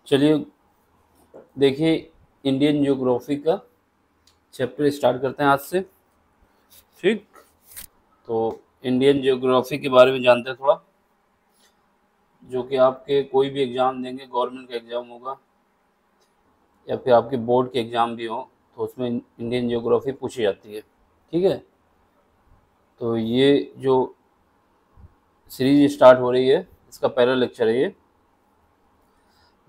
चलिए देखिए, Indian geography का चैप्टर स्टार्ट करते हैं आज से। ठीक, तो इंडियन ज्योग्राफी के बारे में जानते हैं थोड़ा, जो कि आपके कोई भी एग्ज़ाम देंगे, गवर्नमेंट का एग्ज़ाम होगा या फिर आपके बोर्ड के एग्ज़ाम भी हो, तो उसमें इंडियन ज्योग्राफी पूछी जाती है। ठीक है, तो ये जो सीरीज स्टार्ट हो रही है, इसका पहला लेक्चर है ये।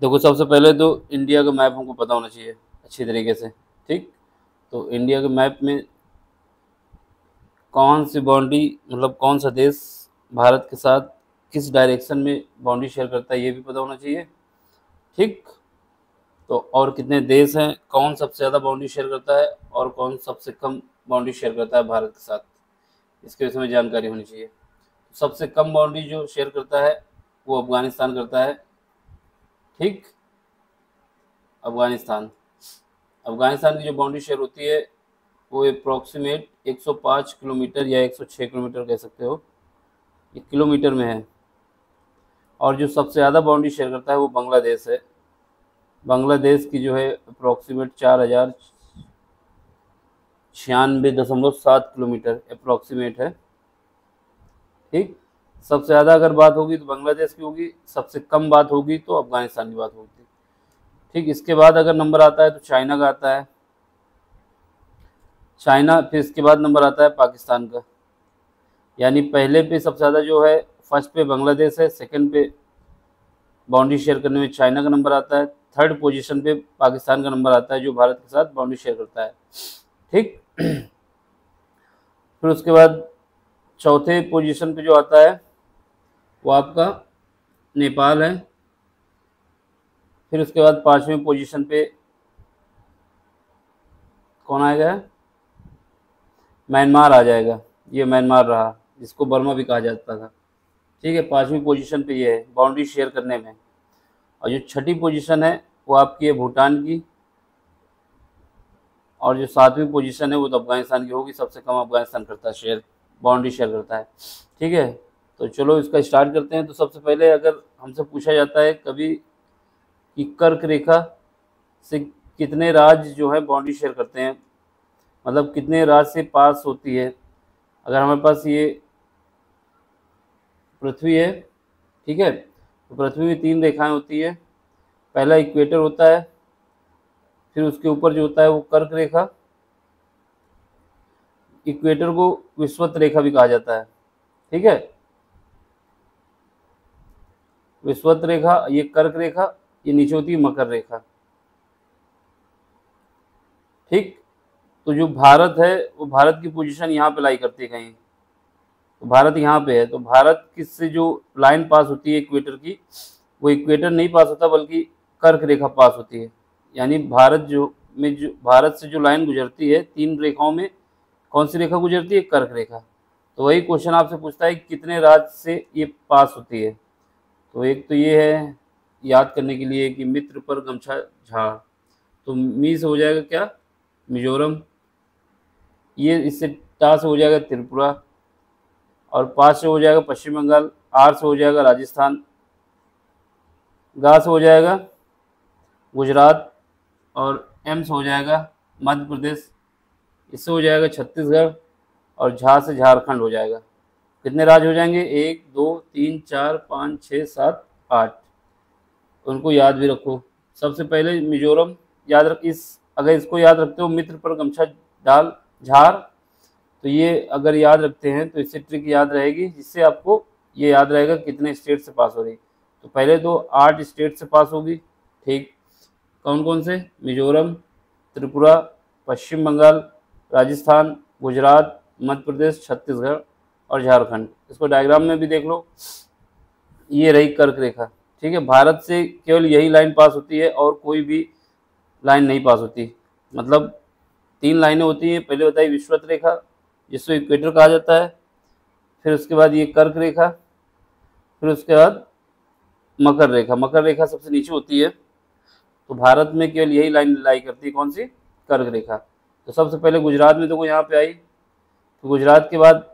देखो, सबसे पहले तो इंडिया का मैप हमको पता होना चाहिए अच्छी तरीके से। ठीक, तो इंडिया के मैप में कौन सी बाउंड्री, मतलब कौन सा देश भारत के साथ किस डायरेक्शन में बाउंड्री शेयर करता है, ये भी पता होना चाहिए। ठीक, तो और कितने देश हैं, कौन सबसे ज़्यादा बाउंड्री शेयर करता है और कौन सबसे कम बाउंड्री शेयर करता है भारत के साथ, इसके विषय में जानकारी होनी चाहिए। सबसे कम बाउंड्री जो शेयर करता है वो अफगानिस्तान करता है। ठीक, अफगानिस्तान अफगानिस्तान की जो बाउंड्री शेयर होती है वो अप्रॉक्सीमेट 105 किलोमीटर या 106 किलोमीटर कह सकते हो, ये किलोमीटर में है। और जो सबसे ज़्यादा बाउंड्री शेयर करता है वो बांग्लादेश है। बांग्लादेश की जो है अप्रॉक्सीमेट 4096.7 किलोमीटर अप्रॉक्सीमेट है। ठीक, सबसे ज़्यादा अगर बात होगी तो बांग्लादेश की होगी, सबसे कम बात होगी तो अफगानिस्तान की बात होगी। ठीक, इसके बाद अगर नंबर आता है तो चाइना का आता है, चाइना, फिर इसके बाद नंबर आता है पाकिस्तान का। यानी पहले पे सबसे ज़्यादा जो है, फर्स्ट पे बांग्लादेश है, सेकंड पे बाउंड्री शेयर करने में चाइना का नंबर आता है, थर्ड पोजीशन पे पाकिस्तान का नंबर आता है जो भारत के साथ बाउंड्री शेयर करता है। ठीक, फिर उसके बाद चौथे पोजीशन पे जो आता है वो आपका नेपाल है। फिर उसके बाद पाँचवें पोजीशन पे कौन आएगा, म्यांमार आ जाएगा। ये म्यांमार रहा, जिसको बर्मा भी कहा जाता था। ठीक है, पाँचवीं पोजीशन पे ये है बाउंड्री शेयर करने में। और जो छठी पोजीशन है वो आपकी है भूटान की, और जो सातवीं पोजीशन है वो तो अफगानिस्तान की होगी। सबसे कम अफगानिस्तान करता है शेयर, बाउंड्री शेयर करता है। ठीक है, तो चलो इसका स्टार्ट करते हैं। तो सबसे पहले अगर हमसे पूछा जाता है कभी कि कर्क रेखा से कितने राज्य जो है बाउंड्री शेयर करते हैं, मतलब कितने राज्य से पास होती है। अगर हमारे पास ये पृथ्वी है, ठीक है, तो पृथ्वी में 3 रेखाएं होती है। पहला इक्वेटर होता है, फिर उसके ऊपर जो होता है वो कर्क रेखा। इक्वेटर को विषुवत रेखा भी कहा जाता है। ठीक है, विषुवत रेखा ये कर्क रेखा, ये नीचे होती है मकर रेखा। ठीक, तो जो भारत है वो भारत की पोजीशन यहाँ पे लाई करती है कहीं, तो भारत यहाँ पे है। तो भारत किससे जो लाइन पास होती है इक्वेटर की, वो इक्वेटर नहीं पास होता बल्कि कर्क रेखा पास होती है। यानी भारत जो भारत से जो लाइन गुजरती है, 3 रेखाओं में कौन सी रेखा गुजरती है, कर्क रेखा। तो वही क्वेश्चन आपसे पूछता है कितने राज्य से ये पास होती है। तो एक तो ये है याद करने के लिए कि मित्र पर गमछा झाड़, तो मी से हो जाएगा क्या, मिजोरम। ये इससे टा से हो जाएगा त्रिपुरा, और 5 से हो जाएगा पश्चिम बंगाल, आर से हो जाएगा राजस्थान, गा से हो जाएगा गुजरात, और एम से हो जाएगा मध्य प्रदेश, इससे हो जाएगा छत्तीसगढ़, और झा से झारखंड हो जाएगा। कितने राज्य हो जाएंगे, 1 2 3 4 5 6 7 8। उनको याद भी रखो। सबसे पहले मिजोरम याद रख, अगर इसको याद रखते हो मित्र पर गमछा डाल झार, तो ये अगर याद रखते हैं तो इससे ट्रिक याद रहेगी, जिससे आपको ये याद रहेगा कितने स्टेट से पास हो रही। तो पहले तो 8 स्टेट से पास होगी। ठीक, कौन कौन से, मिजोरम, त्रिपुरा, पश्चिम बंगाल, राजस्थान, गुजरात, मध्य प्रदेश, छत्तीसगढ़ और झारखंड। इसको डायग्राम में भी देख लो, ये रही कर्क रेखा। ठीक है, भारत से केवल यही लाइन पास होती है और कोई भी लाइन नहीं पास होती। मतलब 3 लाइनें होती हैं, पहले होता है विषुवत रेखा जिसको इक्वेटर कहा जाता है, फिर उसके बाद ये कर्क रेखा, फिर उसके बाद मकर रेखा। मकर रेखा सबसे नीचे होती है। तो भारत में केवल यही लाइन लाई करती है, कौन सी, कर्क रेखा। तो सबसे पहले गुजरात में देखो यहाँ पे आई, तो गुजरात के बाद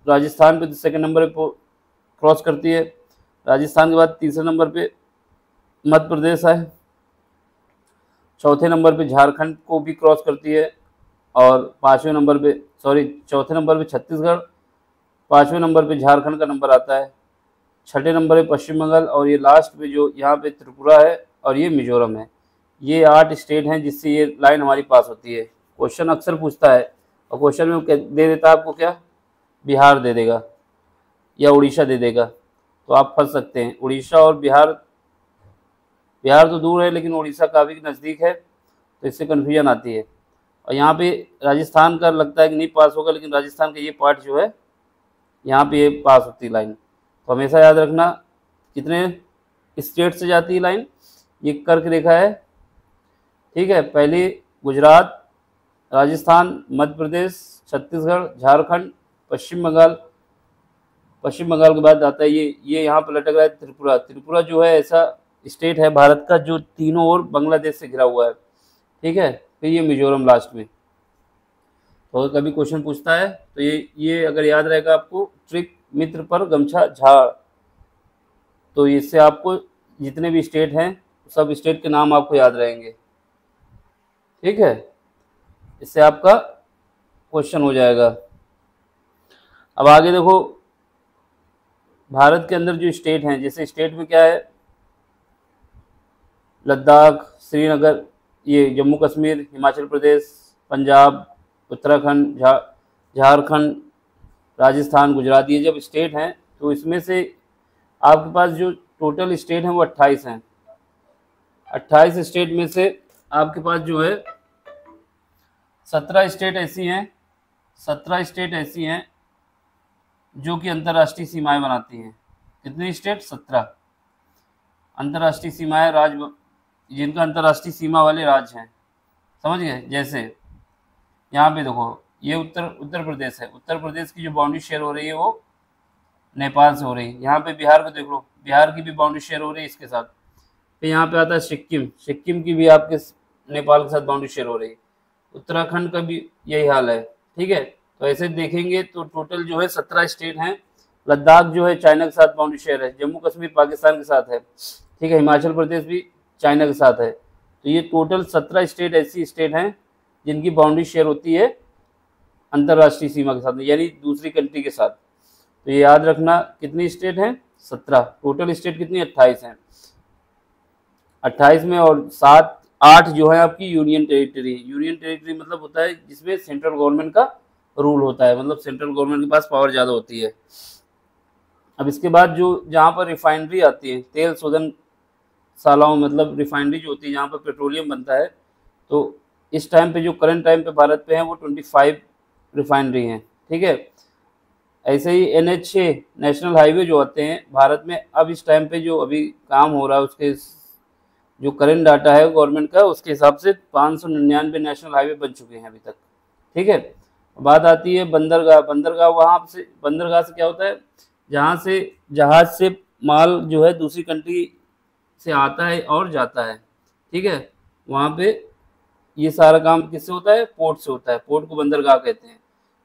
राजस्थान पे सेकंड नंबर पे क्रॉस करती है। राजस्थान के बाद तीसरे नंबर पे मध्य प्रदेश है, चौथे नंबर पे झारखंड को भी क्रॉस करती है, और पाँचवें नंबर पे, सॉरी, चौथे नंबर पे छत्तीसगढ़, पाँचवें नंबर पे झारखंड का नंबर आता है, छठे नंबर पे पश्चिम बंगाल, और ये लास्ट पे जो यहाँ पे त्रिपुरा है और ये मिजोरम है। ये 8 स्टेट हैं जिससे ये लाइन हमारी पास होती है। क्वेश्चन अक्सर पूछता है, और क्वेश्चन में वो दे देता है आपको क्या, बिहार दे देगा या उड़ीसा दे देगा, तो आप फंस सकते हैं। उड़ीसा और बिहार, बिहार तो दूर है लेकिन उड़ीसा काफ़ी नज़दीक है, तो इससे कन्फ्यूजन आती है। और यहाँ पे राजस्थान का लगता है कि नहीं पास होगा, लेकिन राजस्थान का ये पार्ट जो है यहाँ पे ये पास होती है लाइन। तो हमेशा याद रखना कितने स्टेट से जाती है लाइन, ये कर्क रेखा है, ठीक है। पहले गुजरात, राजस्थान, मध्य प्रदेश, छत्तीसगढ़, झारखंड, पश्चिम बंगाल, पश्चिम बंगाल के बाद आता है ये यहाँ पर लटक रहा है त्रिपुरा। त्रिपुरा जो है ऐसा स्टेट है भारत का जो तीनों ओर बांग्लादेश से घिरा हुआ है, ठीक है। फिर ये मिजोरम लास्ट में। तो अगर कभी क्वेश्चन पूछता है तो ये अगर याद रहेगा आपको, ट्रिक मित्र पर गमछा झाड़, तो इससे आपको जितने भी स्टेट हैं सब स्टेट के नाम आपको याद रहेंगे, ठीक है। इससे आपका क्वेश्चन हो जाएगा। अब आगे देखो, भारत के अंदर जो स्टेट हैं, जैसे स्टेट में क्या है, लद्दाख, श्रीनगर, ये जम्मू कश्मीर, हिमाचल प्रदेश, पंजाब, उत्तराखंड, झारखंड, राजस्थान, गुजरात, ये जब स्टेट हैं तो इसमें से आपके पास जो टोटल स्टेट हैं वो 28 हैं। 28 स्टेट में से आपके पास जो है 17 स्टेट ऐसी हैं, 17 स्टेट ऐसी हैं जो कि अंतर्राष्ट्रीय सीमाएं बनाती हैं। कितनी स्टेट? 17 अंतर्राष्ट्रीय सीमाएं, राज्य जिनका अंतर्राष्ट्रीय सीमा वाले राज्य हैं, समझ गए। जैसे यहाँ पे देखो, ये उत्तर प्रदेश है, उत्तर प्रदेश की जो बाउंड्री शेयर हो रही है वो नेपाल से हो रही है। यहाँ पे बिहार को देख लो, बिहार की भी बाउंड्री शेयर हो रही है इसके साथ। फिर यहाँ पे आता है सिक्किम, सिक्किम की भी आपके नेपाल के साथ बाउंड्री शेयर हो रही है। उत्तराखंड का भी यही हाल है, ठीक है। तो ऐसे देखेंगे तो टोटल जो है 17 स्टेट हैं। लद्दाख जो है चाइना के साथ बाउंड्री शेयर है, जम्मू कश्मीर पाकिस्तान के साथ है, ठीक है। हिमाचल प्रदेश भी चाइना के साथ है। तो ये टोटल 17 स्टेट ऐसी स्टेट हैं जिनकी बाउंड्री शेयर होती है अंतर्राष्ट्रीय सीमा के साथ, यानी दूसरी कंट्री के साथ। तो ये याद रखना, कितनी स्टेट हैं? 17। टोटल स्टेट कितनी? 28 हैं। 28 में और 8 जो है आपकी यूनियन टेरिटरी। यूनियन टेरिटरी मतलब होता है जिसमें सेंट्रल गवर्नमेंट का रूल होता है, मतलब सेंट्रल गवर्नमेंट के पास पावर ज़्यादा होती है। अब इसके बाद जो जहाँ पर रिफाइनरी आती है, तेल शोधन शालाओं, मतलब रिफाइनरी जो होती है जहाँ पर पेट्रोलियम बनता है, तो इस टाइम पे जो करंट टाइम पे भारत पे है वो 25 रिफाइनरी हैं, ठीक है। ऐसे ही NH6 नेशनल हाईवे जो आते हैं भारत में, अब इस टाइम पे जो अभी काम हो रहा है उसके जो करंट डाटा है गवर्नमेंट का, उसके हिसाब से 599 नेशनल हाईवे बन चुके हैं अभी तक, ठीक है। बात आती है बंदरगाह। बंदरगाह वहाँ से, बंदरगाह से क्या होता है, जहाँ से जहाज से माल जो है दूसरी कंट्री से आता है और जाता है, ठीक है। वहाँ पे ये सारा काम किससे होता है? पोर्ट से होता है। पोर्ट को बंदरगाह कहते हैं।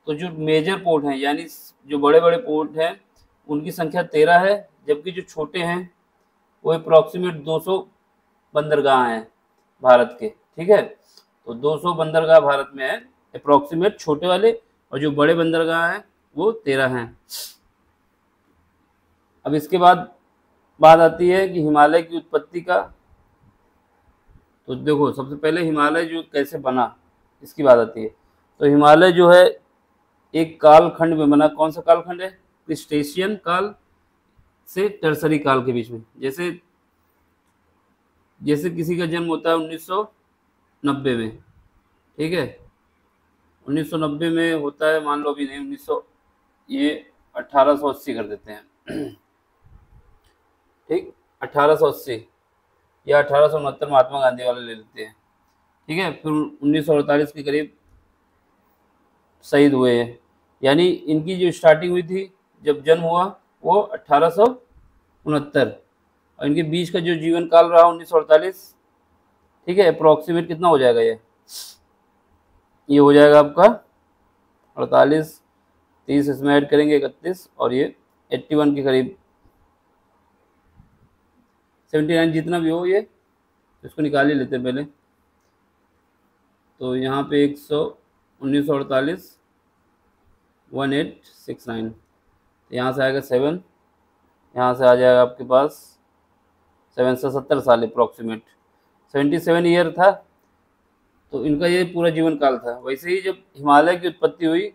तो जो मेजर पोर्ट हैं, यानी जो बड़े बड़े पोर्ट हैं, उनकी संख्या 13 है, जबकि जो छोटे हैं वो अप्रॉक्सीमेट 200 बंदरगाह हैं भारत के, ठीक है। तो 200 बंदरगाह भारत में है अप्रॉक्सीमेट, छोटे वाले, और जो बड़े बंदरगाह हैं वो 13 हैं। अब इसके बाद बात आती है कि हिमालय की उत्पत्ति का। तो देखो, सबसे पहले हिमालय जो कैसे बना इसकी बात आती है। तो हिमालय जो है एक कालखंड में बना। कौन सा कालखंड है? क्रिस्टेशियन काल से टर्सरी काल के बीच में। जैसे किसी का जन्म होता है 1990 में, ठीक है, 1990 में होता है, मान लो अभी नहीं, 1900, ये 1880 कर देते हैं, ठीक, 1880 या 1869 महात्मा गांधी वाले ले लेते हैं, ठीक है। फिर 1948 के करीब शहीद हुए हैं, यानी इनकी जो स्टार्टिंग हुई थी, जब जन्म हुआ वो 1869, और इनके बीच का जो जीवन काल रहा 1948, ठीक है। अप्रॉक्सीमेट कितना हो जाएगा? ये हो जाएगा आपका 48, 30 इसमें ऐड करेंगे 31, और ये 81 के करीब, 79 जितना भी हो, ये इसको निकाल ही लेते हैं पहले। तो यहाँ पे 1948 1869, यहाँ से आएगा 7, यहाँ से आ जाएगा आपके पास 7 से 70 साल अप्रॉक्सीमेट, 77 ईयर था। तो इनका ये पूरा जीवन काल था। वैसे ही जब हिमालय की उत्पत्ति हुई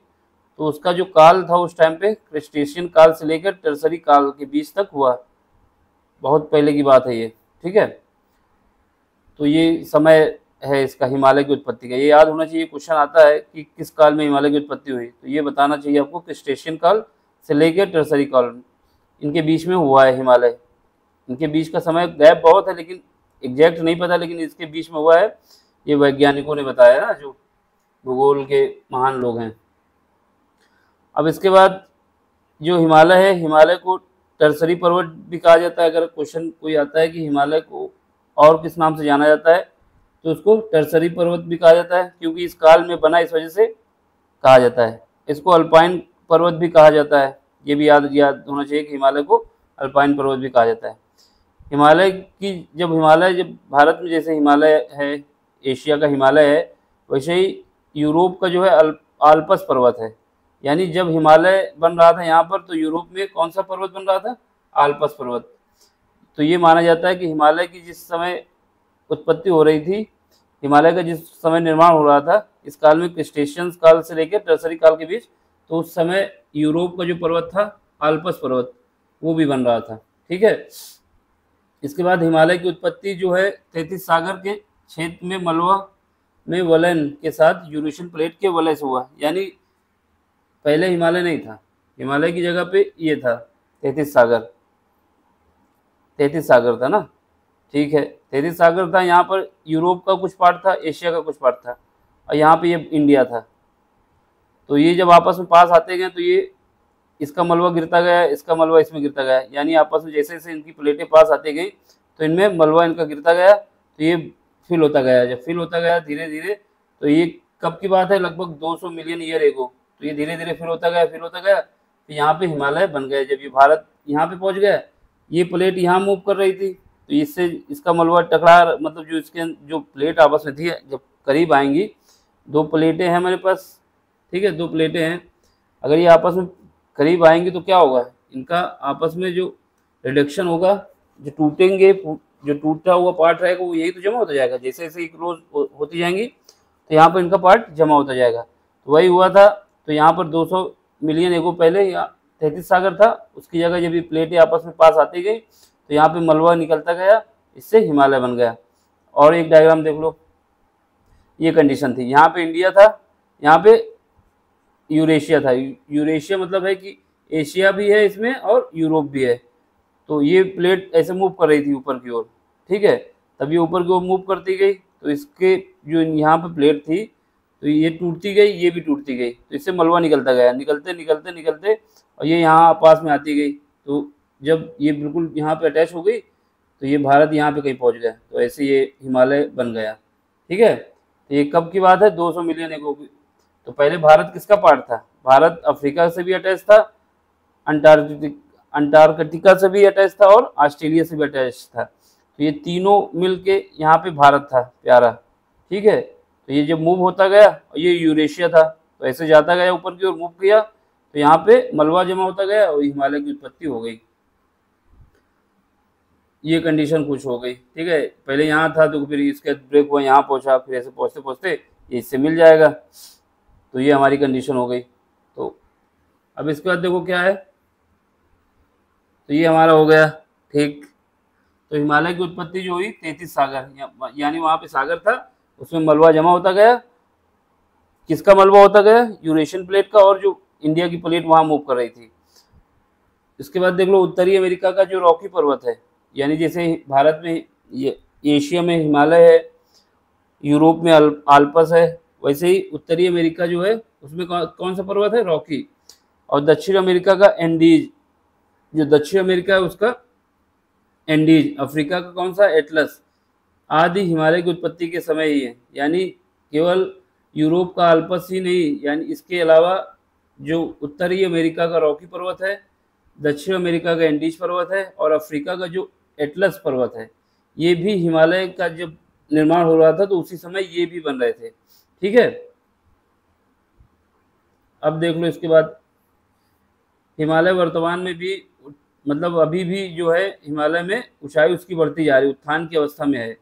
तो उसका जो काल था उस टाइम पे क्रिस्टेशियन काल से लेकर टर्सरी काल के बीच तक हुआ, बहुत पहले की बात है ये, ठीक है। तो ये समय है इसका हिमालय की उत्पत्ति का। ये याद होना चाहिए, क्वेश्चन आता है कि किस काल में हिमालय की उत्पत्ति हुई, तो ये बताना चाहिए आपको क्रिस्टेशियन काल से लेकर टर्सरी काल, इनके बीच में हुआ है हिमालय। इनके बीच का समय गैप बहुत है, लेकिन एग्जैक्ट नहीं पता, लेकिन इसके बीच में हुआ है, ये वैज्ञानिकों ने बताया ना, जो भूगोल के महान लोग हैं। अब इसके बाद जो हिमालय है, हिमालय को टर्सरी पर्वत भी कहा जाता है। अगर क्वेश्चन कोई आता है कि हिमालय को और किस नाम से जाना जाता है, तो उसको टर्सरी पर्वत भी कहा जाता है, क्योंकि इस काल में बना, इस वजह से कहा जाता है। इसको अल्पाइन पर्वत भी कहा जाता है, ये भी याद होना चाहिए कि हिमालय को अल्पाइन पर्वत भी कहा जाता है। हिमालय जब भारत में जैसे हिमालय है, एशिया का हिमालय है, वैसे ही यूरोप का जो है आल्पस पर्वत है। यानी जब हिमालय बन रहा था यहाँ पर, तो यूरोप में कौन सा पर्वत बन रहा था? आल्पस पर्वत। तो ये माना जाता है कि हिमालय की जिस समय उत्पत्ति हो रही थी, हिमालय का जिस समय निर्माण हो रहा था, इस काल में क्रिस्टेशियन काल से लेकर टर्सरी काल के बीच, तो उस समय यूरोप का जो पर्वत था आल्पस पर्वत, वो भी बन रहा था, ठीक है। इसके बाद हिमालय की उत्पत्ति जो है 33 सागर के क्षेत्र में मलवा में वलयन के साथ यूरेशियन प्लेट के वलय से हुआ। यानी पहले हिमालय नहीं था, हिमालय की जगह पे ये था 33 सागर था ना, ठीक है। 33 सागर था, यहाँ पर यूरोप का कुछ पार्ट था, एशिया का कुछ पार्ट था, और यहाँ पे ये इंडिया था। तो ये जब आपस में पास आते गए, तो ये इसका मलबा गिरता गया, इसका मलबा इसमें गिरता गया, यानी आपस में जैसे जैसे इनकी प्लेटें पास आती गई, तो इनमें मलबा इनका गिरता गया, तो ये फिल होता गया। जब फिल होता गया धीरे धीरे, तो ये कब की बात है? लगभग 200 मिलियन ईयर एगो। तो ये धीरे धीरे फिल होता गया, तो यहाँ पे हिमालय बन गए। जब ये भारत यहाँ पे पहुँच गया, ये प्लेट यहाँ मूव कर रही थी, तो इससे इसका मलबा टकरा, मतलब जो इसके जो प्लेट आपस में थी, जब करीब आएंगी, दो प्लेटें हैं मेरे पास, ठीक है, दो प्लेटें हैं, अगर ये आपस में करीब आएंगे तो क्या होगा? इनका आपस में जो रिडक्शन होगा, जो टूटेंगे, जो टूटा हुआ पार्ट रहेगा वो यही तो जमा होता जाएगा। जैसे जैसे एक रोज होती जाएंगी, तो यहाँ पर इनका पार्ट जमा होता जाएगा। तो वही हुआ था। तो यहाँ पर 200 मिलियन एगो पहले यहाँ 33 सागर था, उसकी जगह जब ये प्लेटें आपस में पास आती गई, तो यहाँ पे मलबा निकलता गया, इससे हिमालय बन गया। और एक डायग्राम देख लो, ये कंडीशन थी। यहाँ पे इंडिया था, यहाँ पे यूरेशिया था। यूरेशिया मतलब है कि एशिया भी है इसमें और यूरोप भी है। तो ये प्लेट ऐसे मूव कर रही थी ऊपर की ओर, ठीक है। तब ये ऊपर की ओर मूव करती गई, तो इसके जो यहाँ पे प्लेट थी, तो ये टूटती गई, ये भी टूटती गई, तो इससे मलबा निकलता गया, निकलते निकलते निकलते, और ये यहाँ पास में आती गई। तो जब ये बिल्कुल यहाँ पे अटैच हो गई, तो ये भारत यहाँ पे कहीं पहुँच गया। तो ऐसे ये हिमालय बन गया, ठीक है। तो ये कब की बात है? 200 मिलियन एगो की। तो पहले भारत किसका पार्ट था? भारत अफ्रीका से भी अटैच था, अंटार्कटिका से भी अटैच था, और ऑस्ट्रेलिया से भी अटैच था। तो ये तीनों मिल के यहाँ पे भारत था प्यारा, ठीक है। तो ये जब मूव होता गया, और ये यूरेशिया था, तो ऐसे जाता गया ऊपर की ओर, मूव किया, तो यहाँ पे मलबा जमा होता गया और हिमालय की उत्पत्ति हो गई। ये कंडीशन कुछ हो गई, ठीक है। पहले यहाँ था, तो फिर इसके ब्रेक हुआ, यहाँ पहुँचा, फिर ऐसे पहुँचते पहुँचते ये इससे मिल जाएगा। तो ये हमारी कंडीशन हो गई। तो अब इसके बाद देखो क्या है, तो ये हमारा हो गया, ठीक। तो हिमालय की उत्पत्ति जो हुई 33 सागर, यानी वहाँ पे सागर था, उसमें मलबा जमा होता गया। किसका मलबा होता गया? यूरेशियन प्लेट का, और जो इंडिया की प्लेट वहाँ मूव कर रही थी। इसके बाद देख लो उत्तरी अमेरिका का जो रॉकी पर्वत है, यानी जैसे भारत में ये एशिया में हिमालय है, यूरोप में आल्पस है, वैसे ही उत्तरी अमेरिका जो है उसमें कौन सा पर्वत है? रॉकी। और दक्षिण अमेरिका का एंडीज, जो दक्षिण अमेरिका है उसका एंडीज। अफ्रीका का कौन सा? एटलस। आदि हिमालय की उत्पत्ति के समय ही है। यानी केवल यूरोप का आल्पस ही नहीं, यानी इसके अलावा जो उत्तरी अमेरिका का रॉकी पर्वत है, दक्षिण अमेरिका का एंडीज पर्वत है, और अफ्रीका का जो एटलस पर्वत है, ये भी हिमालय का जब निर्माण हो रहा था तो उसी समय ये भी बन रहे थे, ठीक है। अब देख लो इसके बाद हिमालय वर्तमान में भी मतलब अभी भी जो है हिमालय में ऊंचाई उसकी बढ़ती जा रही है, उत्थान की अवस्था में है,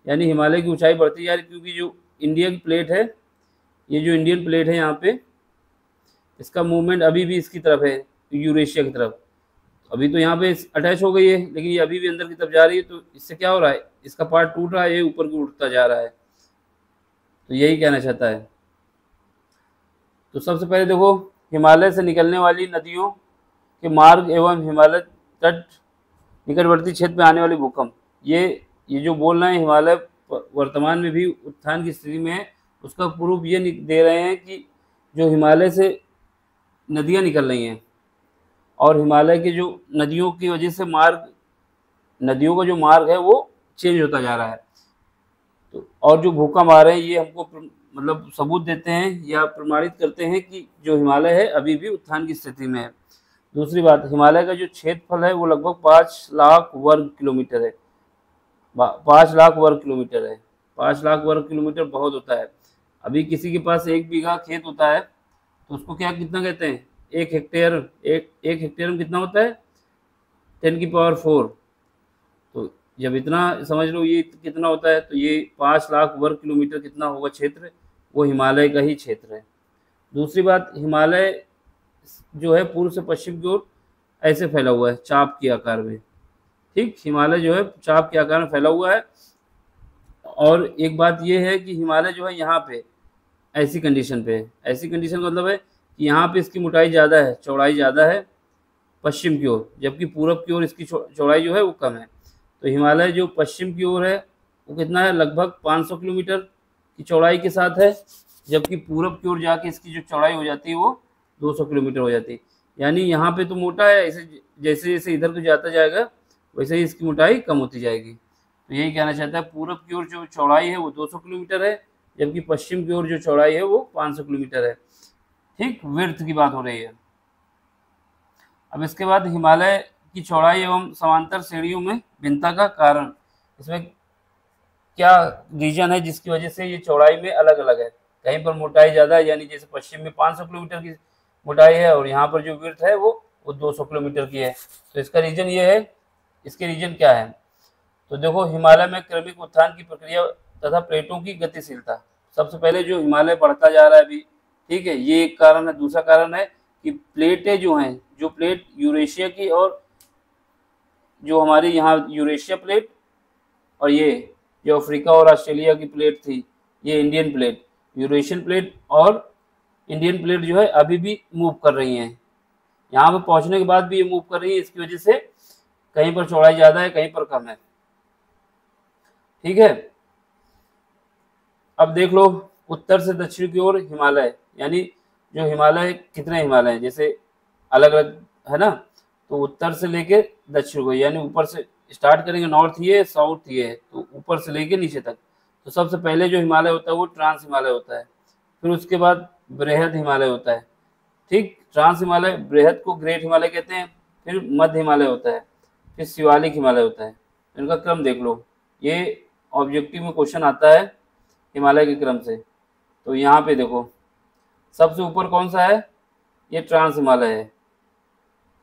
यानी हिमालय की ऊंचाई बढ़ती जा रही है, क्योंकि जो इंडिया की प्लेट है, ये जो इंडियन प्लेट है यहाँ पे, इसका मूवमेंट अभी भी इसकी तरफ है, यूरेशिया की तरफ। अभी तो यहाँ पे अटैच हो गई है, लेकिन ये अभी भी अंदर की तरफ जा रही है, तो इससे क्या हो रहा है, इसका पार्ट टूट रहा है, ये ऊपर की उठता जा रहा है। तो यही कहना चाहता है। तो सबसे पहले देखो, हिमालय से निकलने वाली नदियों के मार्ग एवं हिमालय तट निकटवर्ती क्षेत्र में आने वाले भूकंप, ये जो बोल रहे हैं हिमालय वर्तमान में भी उत्थान की स्थिति में है, उसका प्रूफ ये दे रहे हैं कि जो हिमालय से नदियाँ निकल रही हैं और हिमालय के जो नदियों की वजह से नदियों का जो मार्ग है वो चेंज होता जा रहा है। तो और जो भूकंप आ रहे हैं ये हमको मतलब सबूत देते हैं या प्रमाणित करते हैं कि जो हिमालय है अभी भी उत्थान की स्थिति में है। दूसरी बात, हिमालय का जो क्षेत्रफल है वो लगभग 5 लाख वर्ग किलोमीटर है। 5 लाख वर्ग किलोमीटर है। 5 लाख वर्ग किलोमीटर बहुत होता है। अभी किसी के पास 1 बीघा खेत होता है तो उसको क्या कितना कहते हैं, 1 हेक्टेयर। एक हेक्टेयर में कितना होता है, 10⁴। तो जब इतना समझ लो ये कितना होता है, तो ये 5 लाख वर्ग किलोमीटर कितना होगा क्षेत्र, वो हिमालय का ही क्षेत्र है। दूसरी बात, हिमालय जो है पूर्व से पश्चिम की ओर ऐसे फैला हुआ है, चाप के आकार में। ठीक, हिमालय जो है चाप के आकार में फैला हुआ है। और एक बात ये है कि हिमालय जो है यहाँ पे ऐसी कंडीशन पे है, ऐसी कंडीशन का मतलब है कि यहाँ पे इसकी मोटाई ज़्यादा है, चौड़ाई ज़्यादा है पश्चिम की ओर, जबकि पूरब की ओर इसकी चौड़ाई जो है वो कम है। तो हिमालय जो पश्चिम की ओर है वो कितना है, लगभग 500 किलोमीटर की चौड़ाई के साथ है, जबकि पूरब की ओर जाके इसकी जो चौड़ाई हो जाती है वो 200 किलोमीटर हो जाती है। यानी यहाँ पे तो मोटा है, ऐसे जैसे जैसे इधर को जाता जाएगा वैसे ही इसकी मोटाई कम होती जाएगी। तो यही कहना चाहता है, पूरब की ओर जो चौड़ाई है वो 200 किलोमीटर है, जबकि पश्चिम की ओर जो चौड़ाई है वो 500 किलोमीटर है। ठीक, विड्थ की बात हो रही है। अब इसके बाद हिमालय की चौड़ाई एवं समांतर श्रेणियों में भिन्नता का कारण, इसमें क्या रीजन है जिसकी वजह से ये चौड़ाई में अलग अलग है। कहीं पर मोटाई ज़्यादा है, यानी जैसे पश्चिम में 500 किलोमीटर की मोटाई है और यहाँ पर जो विड्थ है वो 200 किलोमीटर की है। तो इसका रीजन ये है, इसके रीजन क्या है, तो देखो हिमालय में क्रमिक उत्थान की प्रक्रिया तथा प्लेटों की गतिशीलता। सबसे पहले जो हिमालय बढ़ता जा रहा है अभी, ठीक है, ये एक कारण है। दूसरा कारण है कि प्लेटें जो हैं, जो प्लेट यूरेशिया की और जो हमारी यहाँ यूरेशिया प्लेट और ये जो अफ्रीका और ऑस्ट्रेलिया की प्लेट थी, ये इंडियन प्लेट, यूरेशियन प्लेट और इंडियन प्लेट जो है अभी भी मूव कर रही हैं। यहाँ पर पहुँचने के बाद भी ये मूव कर रही है, इसकी वजह से कहीं पर चौड़ाई ज़्यादा है, कहीं पर कम है। ठीक है, अब देख लो उत्तर से दक्षिण की ओर हिमालय, यानी जो हिमालय कितने हिमालय हैं, जैसे अलग अलग है ना, तो उत्तर से लेके दक्षिण को, यानी ऊपर से स्टार्ट करेंगे, नॉर्थ ये साउथ ये, तो ऊपर से लेके नीचे तक। तो सबसे पहले जो हिमालय होता है वो ट्रांस हिमालय होता है, फिर उसके बाद बृहद हिमालय होता है। ठीक, ट्रांस हिमालय, बृहद को ग्रेट हिमालय कहते हैं, फिर मध्य हिमालय होता है, फिर शिवालिक हिमालय होता है। इनका क्रम देख लो, ये ऑब्जेक्टिव में क्वेश्चन आता है हिमालय के क्रम से। तो यहाँ पे देखो सबसे ऊपर कौन सा है, ये ट्रांस हिमालय है,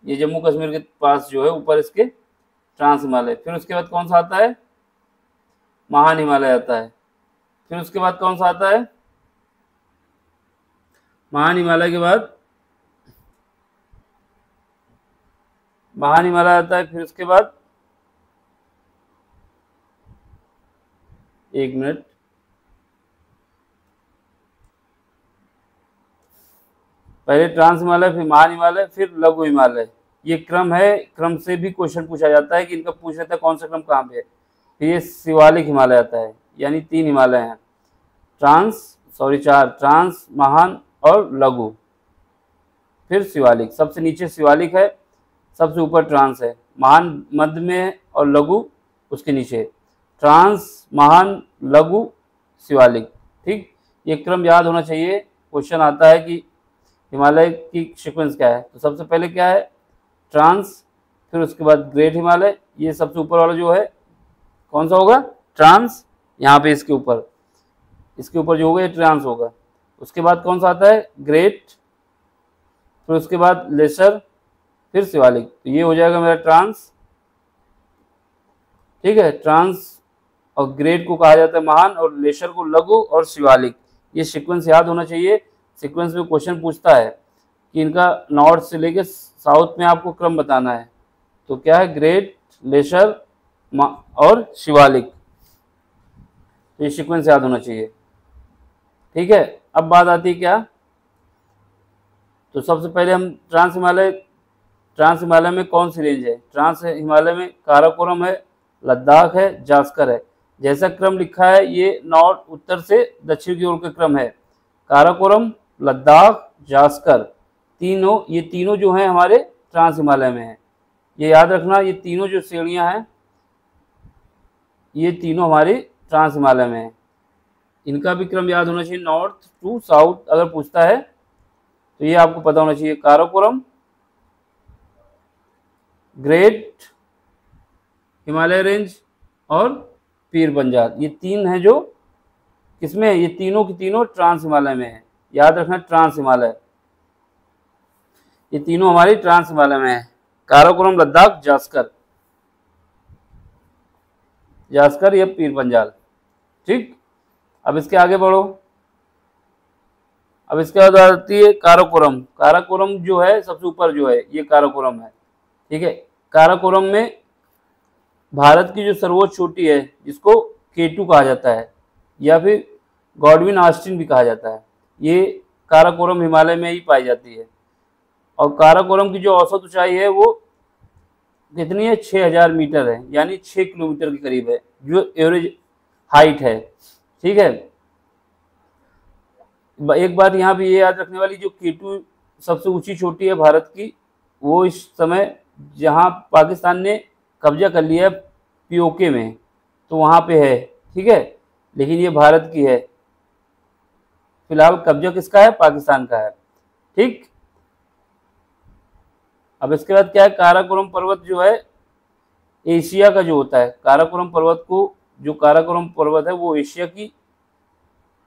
ये जम्मू कश्मीर के पास जो है ऊपर इसके ट्रांस हिमालय। फिर उसके बाद कौन सा आता है, महान हिमालय आता है। फिर उसके बाद कौन सा आता है, महान हिमालय के बाद महान हिमालय आता है। फिर उसके बाद एक मिनट, पहले ट्रांस हिमालय, फिर महान हिमालय, फिर लघु हिमालय। ये क्रम है, क्रम से भी क्वेश्चन पूछा जाता है कि इनका पूछ लेता है कौन सा क्रम कहाँ पे है। फिर ये शिवालिक हिमालय आता है, यानी 3 हिमालय हैं, चार, ट्रांस, महान और लघु, फिर शिवालिक। सबसे नीचे शिवालिक है, सबसे ऊपर ट्रांस है, महान मध्य में है और लघु उसके नीचे। ट्रांस, महान, लघु, शिवालिक। ठीक, ये क्रम याद होना चाहिए। क्वेश्चन आता है कि हिमालय की सीक्वेंस क्या है, तो सबसे पहले क्या है, ट्रांस, फिर उसके बाद ग्रेट हिमालय, ये सबसे ऊपर वाला जो है कौन सा होगा, ट्रांस, यहाँ पे इसके ऊपर इसके ऊपर जो होगा ये ट्रांस होगा। उसके बाद कौन सा आता है, ग्रेट, फिर उसके बाद लेसर, फिर शिवालिक। तो ये हो जाएगा मेरा ट्रांस, ठीक है। ट्रांस और ग्रेट को कहा जाता है महान, और लेसर को लघु, और शिवालिक। ये सीक्वेंस याद होना चाहिए। सीक्वेंस में क्वेश्चन पूछता है कि इनका नॉर्थ से लेके साउथ में आपको क्रम बताना है। तो क्या है, ग्रेट, लेसर और शिवालिक। तो ये सीक्वेंस याद होना चाहिए, ठीक है। अब बात आती है क्या, तो सबसे पहले हम ट्रांस हिमालय में कौन सी रेंज है। ट्रांस हिमालय में काराकोरम है, लद्दाख है, जास्कर है। जैसा क्रम लिखा है ये नॉर्थ, उत्तर से दक्षिण की ओर का क्रम है। काराकोरम, लद्दाख, जास्कर, ये तीनों जो हैं हमारे ट्रांस हिमालय में है। ये याद रखना, ये तीनों जो श्रेणियां हैं ये तीनों हमारी ट्रांस हिमालय में है। इनका भी क्रम याद होना चाहिए, नॉर्थ टू साउथ अगर पूछता है तो ये आपको पता होना चाहिए। काराकोरम, ग्रेट हिमालय रेंज और पीर पंजाल, ये तीन हैं जो किसमें है, ये तीनों की तीनों ट्रांस हिमालय में है। याद रखना, ट्रांस हिमालय, ये तीनों हमारी ट्रांस हिमालय में है। काराकोरम, लद्दाख, जास्कर या पीर पंजाल, ठीक। अब इसके आगे बढ़ो। अब इसके बाद आती है काराकोरम। काराकोरम जो है सबसे ऊपर जो है ये काराकोरम है, ठीक है। काराकोरम में भारत की जो सर्वोच्च चोटी है जिसको K2 कहा जाता है या फिर गॉडविन ऑस्टिन भी कहा जाता है, ये काराकोरम हिमालय में ही पाई जाती है। और काराकोरम की जो औसत ऊंचाई है वो कितनी है, 6000 मीटर है, यानी 6 किलोमीटर के करीब है जो एवरेज हाइट है, ठीक है। एक बात यहाँ पे ये याद रखने वाली, जो K2 सबसे ऊंची चोटी है भारत की, वो इस समय जहाँ पाकिस्तान ने कब्जा कर लिया है POK में, तो वहाँ पे है, ठीक है। लेकिन ये भारत की है, फिलहाल कब्जा किसका है, पाकिस्तान का है, ठीक। अब इसके बाद क्या है, काराकोरम पर्वत जो है एशिया का जो होता है, काराकोरम पर्वत को, जो काराकोरम पर्वत है वो एशिया की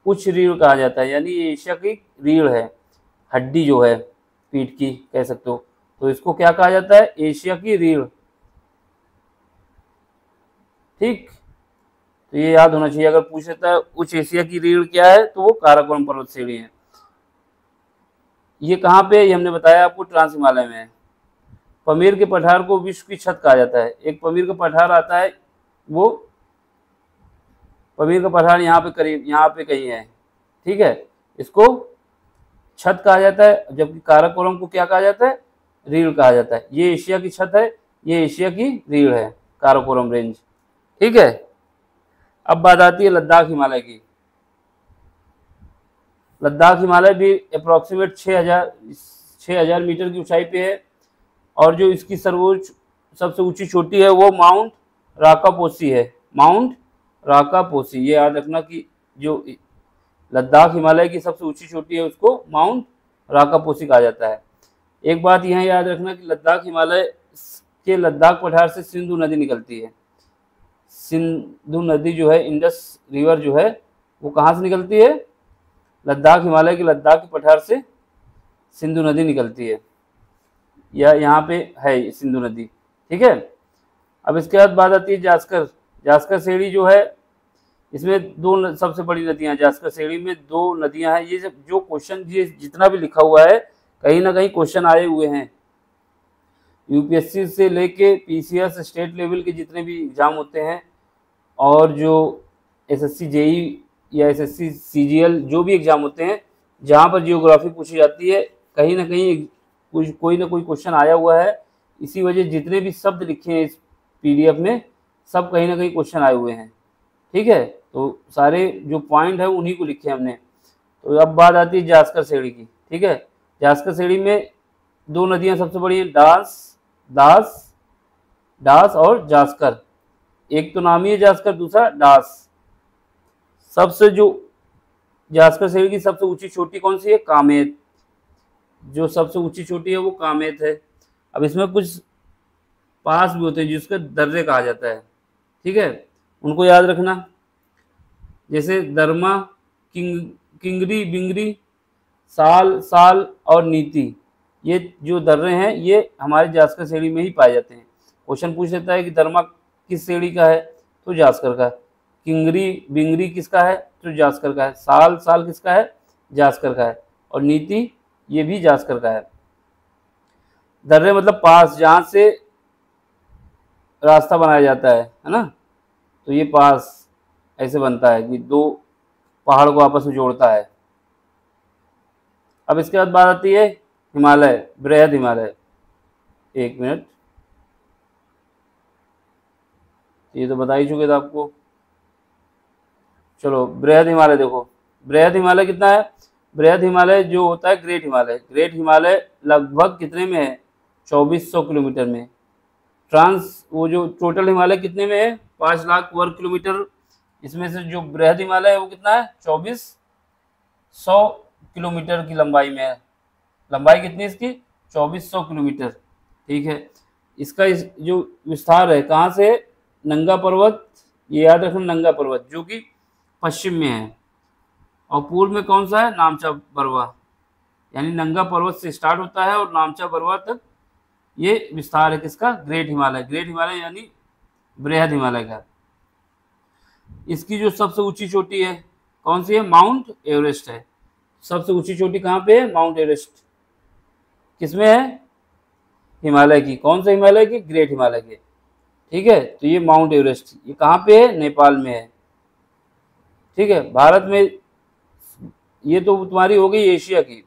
उच्च रीढ़ कहा जाता है, यानी ये एशिया की रीढ़ है, हड्डी जो है पीठ की कह सकते हो, तो इसको क्या कहा जाता है, एशिया की रीढ़, ठीक। तो ये याद होना चाहिए, अगर पूछ लेता है उच्च एशिया की रीढ़ क्या है तो वो काराकोरम पर्वत श्रेणी है। ये कहाँ पे है, ये हमने बताया आपको, ट्रांस हिमालय में है। पमीर के पठार को विश्व की छत कहा जाता है। एक पमीर का पठार आता है, वो पमीर का पठार यहाँ पे करीब, यहाँ पे कहीं है, ठीक है, इसको छत कहा जाता है, जबकि काराकोरम को क्या कहा जाता है, रीढ़ कहा जाता है। ये एशिया की छत है, ये एशिया की रीढ़ है, काराकोरम रेंज, ठीक है। अब बात आती है लद्दाख हिमालय की। लद्दाख हिमालय भी अप्रोक्सीमेट 6000 मीटर की ऊंचाई पे है, और जो इसकी सर्वोच्च सबसे ऊंची चोटी है वो माउंट राकापोसी है। माउंट राकापोसी, ये याद रखना कि जो लद्दाख हिमालय की सबसे ऊंची चोटी है उसको माउंट राकापोसी कहा जाता है। एक बात यह याद रखना कि लद्दाख हिमालय के लद्दाख पठार से सिंधु नदी निकलती है। सिंधु नदी जो है, इंडस रिवर जो है, वो कहाँ से निकलती है, लद्दाख हिमालय के लद्दाख के पठार से सिंधु नदी निकलती है, या यहाँ पे है सिंधु नदी, ठीक है। अब इसके बाद बात आती है जास्कर श्रेणी जो है, इसमें दो सबसे बड़ी नदियां, जास्कर श्रेणी में 2 नदियां हैं। ये जो क्वेश्चन, ये जितना भी लिखा हुआ है कहीं ना कहीं क्वेश्चन आए हुए हैं, यूपीएससी से लेके PCS स्टेट लेवल के जितने भी एग्जाम होते हैं, और जो SSC JEE या SSC CGL जो भी एग्जाम होते हैं, जहाँ पर जियोग्राफी पूछी जाती है, कहीं ना कहीं कोई ना कोई क्वेश्चन आया हुआ है। इसी वजह जितने भी शब्द लिखे हैं इस PDF में, सब कहीं ना कहीं क्वेश्चन आए हुए हैं, ठीक है। तो सारे जो पॉइंट है उन्हीं को लिखे हमने। तो अब बात आती है जास्कर श्रेणी की, ठीक है। जास्कर श्रेणी में 2 नदियां सबसे बड़ी हैं, डास और जास्कर। एक तो नामी है जास्कर, दूसरा डास। सबसे जो जास्कर श्रेणी की सबसे ऊंची चोटी कौन सी है, कामेत। जो सबसे ऊंची चोटी है वो कामेत है। अब इसमें कुछ पास भी होते हैं जिसको दर्रे कहा जाता है, ठीक है, उनको याद रखना। जैसे दरमा किंगरी, बिंगरी, साल, साल और नीति, ये जो दर्रे हैं ये हमारे जास्कर श्रेणी में ही पाए जाते हैं। क्वेश्चन पूछ लेता है कि दरमा किस श्रेणी का है, तो जास्कर का। किंगरी, बिंगरी किसका है, तो जास्कर का है। साल, साल किसका है, जास्कर का है। और नीति, ये भी जास्कर का है। दर्रे मतलब पास, जहाँ से रास्ता बनाया जाता है ना, तो ये पास ऐसे बनता है कि दो पहाड़ को आपस में जोड़ता है। अब इसके बाद बात आती है हिमालय, बृहद हिमालय। एक मिनट, ये तो बता ही चुके थे आपको। चलो बृहद हिमालय देखो, बृहद हिमालय कितना है, बृहद हिमालय जो होता है ग्रेट हिमालय, ग्रेट हिमालय लगभग कितने में है, 2400 किलोमीटर में। वो जो टोटल हिमालय कितने में है, 5 लाख वर्ग किलोमीटर। इसमें से जो बृहद हिमालय है वो कितना है, 2400 किलोमीटर की लंबाई में है। लंबाई कितनी इसकी, 2400 किलोमीटर। ठीक है, इसका जो विस्तार है कहाँ से, नंगा पर्वत, ये याद रखना, नंगा पर्वत जो कि पश्चिम में है, और पूर्व में कौन सा है, नामचा बरवा। यानी नंगा पर्वत से स्टार्ट होता है और नामचा बरवा तक ये विस्तार है किसका, ग्रेट हिमालय। ग्रेट हिमालय यानी बृहद हिमालय का। इसकी जो सबसे ऊंची चोटी है कौन सी है, माउंट एवरेस्ट है। सबसे ऊंची चोटी कहाँ पे है, माउंट एवरेस्ट। किसमें है, हिमालय की। कौन से हिमालय की, ग्रेट हिमालय के। ठीक है, तो ये माउंट एवरेस्ट ये कहाँ पे है, नेपाल में है। ठीक है, भारत में ये तो तुम्हारी हो गई एशिया की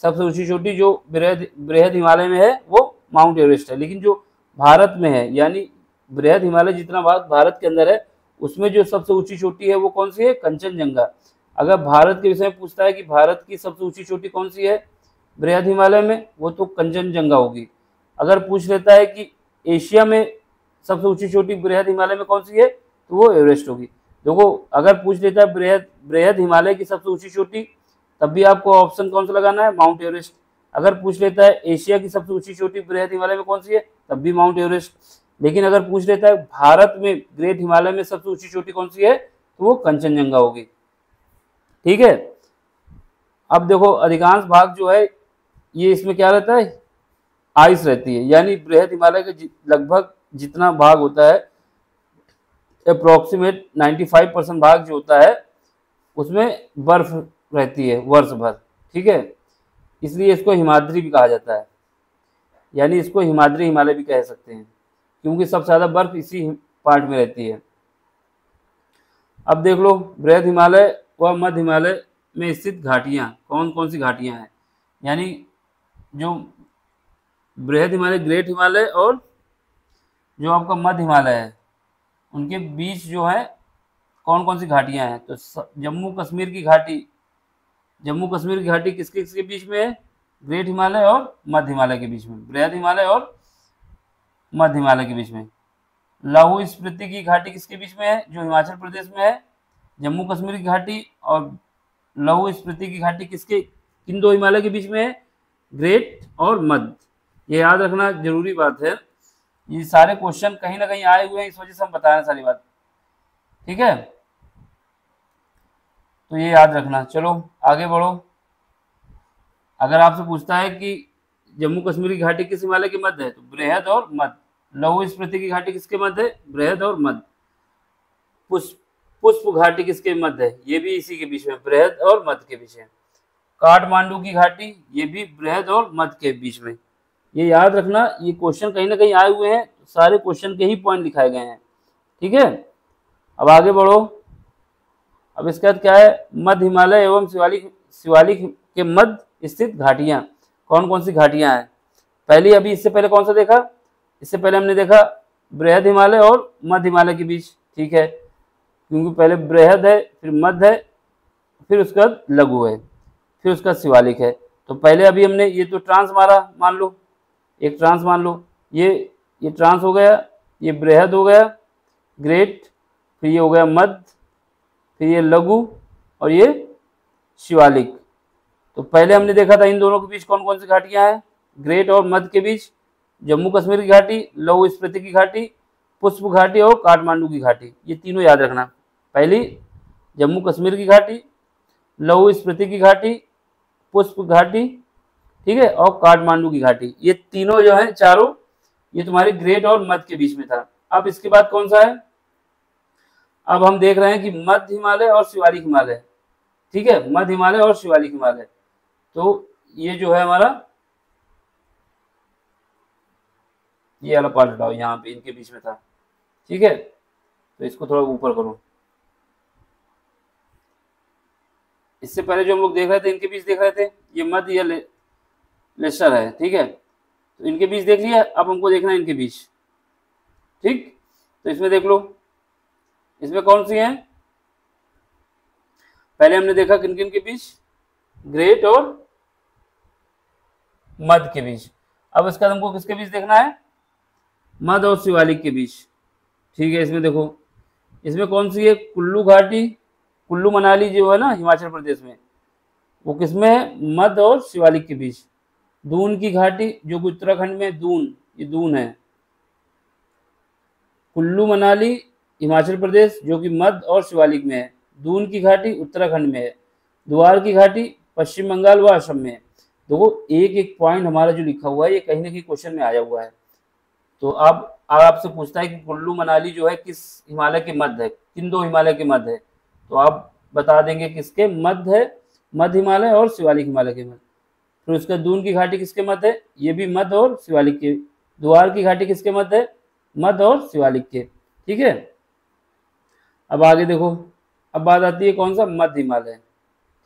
सबसे ऊंची चोटी, जो बृहद हिमालय में है वो माउंट एवरेस्ट है। लेकिन जो भारत में है, यानी बृहद हिमालय जितना भाग भारत के अंदर है, उसमें जो सबसे ऊंची चोटी है वो कौन सी है, कंचनजंगा। अगर भारत के विषय में पूछता है कि भारत की सबसे ऊंची चोटी कौन सी है बृहद हिमालय में, वो तो कंचनजंगा होगी। अगर पूछ लेता है कि एशिया में सबसे ऊंची चोटी बृहद हिमालय में कौन सी है, तो वो एवरेस्ट होगी। देखो, अगर पूछ लेता है बृहद हिमालय की सबसे ऊंची चोटी, तब भी आपको ऑप्शन कौन सा लगाना है, माउंट एवरेस्ट। अगर पूछ लेता है एशिया की सबसे ऊंची चोटी बृहद हिमालय में कौन सी है, तब भी माउंट एवरेस्ट। लेकिन अगर पूछ लेता है भारत में ग्रेट हिमालय में सबसे ऊंची चोटी कौन सी है, तो वो कंचनजंगा होगी। ठीक है, अब देखो अधिकांश भाग जो है ये इसमें क्या रहता है, आइस रहती है। यानी बृहद हिमालय का लगभग जितना भाग होता है, अप्रोक्सीमेट 95% भाग जो होता है उसमें बर्फ रहती है वर्ष भर। ठीक है, इसलिए इसको हिमाद्री भी कहा जाता है, यानी इसको हिमाद्री हिमालय भी कह सकते हैं, क्योंकि सबसे ज़्यादा बर्फ इसी पार्ट में रहती है। अब देख लो, बृहद हिमालय व मध्य हिमालय में स्थित घाटियाँ कौन कौन सी घाटियाँ हैं। यानी जो बृहद हिमालय, ग्रेट हिमालय और जो आपका मध्य हिमालय है, उनके बीच जो है कौन कौन सी घाटियाँ हैं। तो जम्मू कश्मीर की घाटी, जम्मू कश्मीर की घाटी किसके किसके बीच में है, ग्रेट हिमालय और मध्य हिमालय के बीच में, बृहद हिमालय और मध्य हिमालय के बीच में। लाहौल स्पीति की घाटी किसके बीच में है, जो हिमाचल प्रदेश में है। जम्मू कश्मीर की घाटी और लाहौल स्पीति की घाटी किसके, किन दो हिमालय के बीच में है, ग्रेट और मध्य। ये याद रखना जरूरी बात है, ये सारे क्वेश्चन कहीं ना कहीं आए हुए हैं, इस वजह से हम बता रहे हैं सारी बात। ठीक है, तो ये याद रखना। चलो आगे बढ़ो। अगर आपसे पूछता है कि जम्मू कश्मीर की घाटी किस हिमालय के मध्य है, तो बृहद और मध्य। लाहौल स्पीति की घाटी किसके मध्य है, बृहद और मध्य। पुष्प घाटी किसके मध्य है, ये भी इसी के बीच में, बृहद और मध्य के बीच में। काठमांडू की घाटी, ये भी बृहद और मध्य के बीच में। ये याद रखना, ये क्वेश्चन कहीं ना कहीं आए हुए हैं, सारे क्वेश्चन के ही पॉइंट लिखाए गए हैं। ठीक है, अब आगे बढ़ो। अब इसके बाद क्या है, मध्य हिमालय एवं शिवालिक के मध्य स्थित घाटियां कौन कौन सी घाटियां हैं। पहली, अभी इससे पहले कौन सा देखा, इससे पहले हमने देखा बृहद हिमालय और मध्य हिमालय के बीच। ठीक है, क्योंकि पहले बृहद है, फिर मध्य है, फिर उसका लघु है, फिर उसका शिवालिक है। तो पहले अभी हमने ये तो ट्रांस मारा, मान लो एक ट्रांस मान लो, ये ट्रांस हो गया, ये बृहद हो गया, ग्रेट, फिर ये हो गया मध्य, फिर ये लघु और ये शिवालिक। तो पहले हमने देखा था इन दोनों के बीच कौन कौन सी घाटियां हैं, ग्रेट और मध्य के बीच जम्मू कश्मीर की घाटी, लाहौल स्पीति की घाटी, पुष्प घाटी और काठमांडू की घाटी। ये तीनों याद रखना। पहली जम्मू कश्मीर की घाटी, लौह स्फीति की घाटी, पुष्प घाटी, ठीक है, और काठमांडू की घाटी। ये तीनों जो है चारों, ये तुम्हारे ग्रेट और मध्य के बीच में था। अब इसके बाद कौन सा है, अब हम देख रहे हैं कि मध्य हिमालय और शिवालिक हिमालय, ठीक है, मध्य हिमालय और शिवालिक हिमालय। तो ये जो है हमारा, ये वाला पार्ट हटाओ, यहाँ पे इनके बीच में था, ठीक है, तो इसको थोड़ा ऊपर करो। इससे पहले जो हम लोग देख रहे थे, इनके बीच देख रहे थे, ये मध्य या लेसर है, ठीक है, तो इनके बीच देख लिया। अब हमको देखना है इनके बीच, ठीक, तो इसमें देख लो, इसमें कौन सी है, पहले हमने देखा किन किन के बीच, ग्रेट और मध्य के बीच। अब इसका हमको किसके बीच देखना है, मध्य और शिवालिक के बीच, ठीक है। इसमें देखो, इसमें कौन सी है, कुल्लू घाटी, कुल्लू मनाली जो है ना हिमाचल प्रदेश में, वो किसमें है, मध्य और शिवालिक के बीच। दून की घाटी जो कि उत्तराखंड में, दून, ये दून है। कुल्लू मनाली हिमाचल प्रदेश जो कि मध्य और शिवालिक में है। दून की घाटी उत्तराखंड में है। द्वार की घाटी पश्चिम बंगाल व असम में है। देखो एक एक पॉइंट हमारा जो लिखा हुआ है ये कहीं ना कहीं क्वेश्चन में आया हुआ है। तो अब आपसे पूछता है कि कुल्लू मनाली जो है किस हिमालय के मध्य है, किन दो हिमालय के मध्य है, तो आप बता देंगे किसके मध्य है, मध्य हिमालय और शिवालिक हिमालय के मध्य। फिर उसका दून की घाटी किसके मध्य है, ये भी मध्य और शिवालिक के। द्वार की घाटी किसके मध्य है, मध्य और शिवालिक के, ठीक है। अब आगे देखो, अब बात आती है कौन सा, मध्य हिमालय,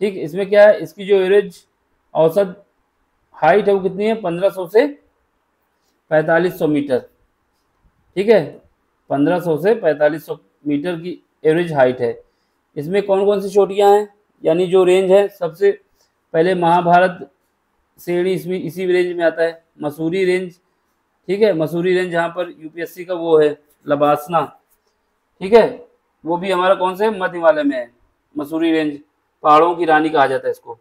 ठीक। इसमें क्या है, इसकी जो एवरेज औसत हाइट है वो कितनी है, 1500 से 4500 मीटर, ठीक है, 1500 से 4500 मीटर की एवरेज हाइट है। इसमें कौन कौन सी चोटियां हैं, यानी जो रेंज है, सबसे पहले महाभारत श्रेणी इसमें इसी रेंज में आता है। मसूरी रेंज, ठीक है, मसूरी रेंज जहाँ पर यूपीएससी का वो है लबासना, ठीक है, वो भी हमारा कौन से, मध्य हिमालय में है। मसूरी रेंज पहाड़ों की रानी कहा जाता है इसको,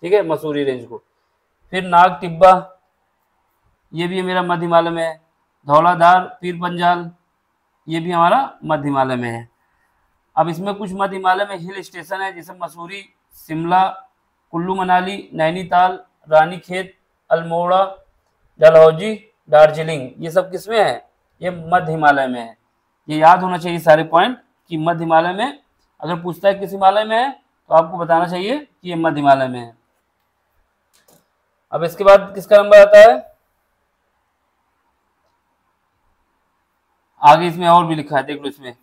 ठीक है, मसूरी रेंज को। फिर नाग टिब्बा, ये भी मेरा मध्य हिमालय में है। धौलाधार, पीर पंजाल, ये भी हमारा मध्य हिमालय में है। अब इसमें कुछ मध्य हिमालय में हिल स्टेशन है, जैसे मसूरी, शिमला, कुल्लू मनाली, नैनीताल, रानीखेत, अल्मोड़ा, डलहौजी, दार्जिलिंग, ये सब किसमें है, ये मध्य हिमालय में है। ये याद होना चाहिए सारे पॉइंट कि मध्य हिमालय में, अगर पूछता है किस हिमालय में है तो आपको बताना चाहिए कि ये मध्य हिमालय में है। अब इसके बाद किसका नंबर आता है, आगे इसमें और भी लिखा है, देख लो। इसमें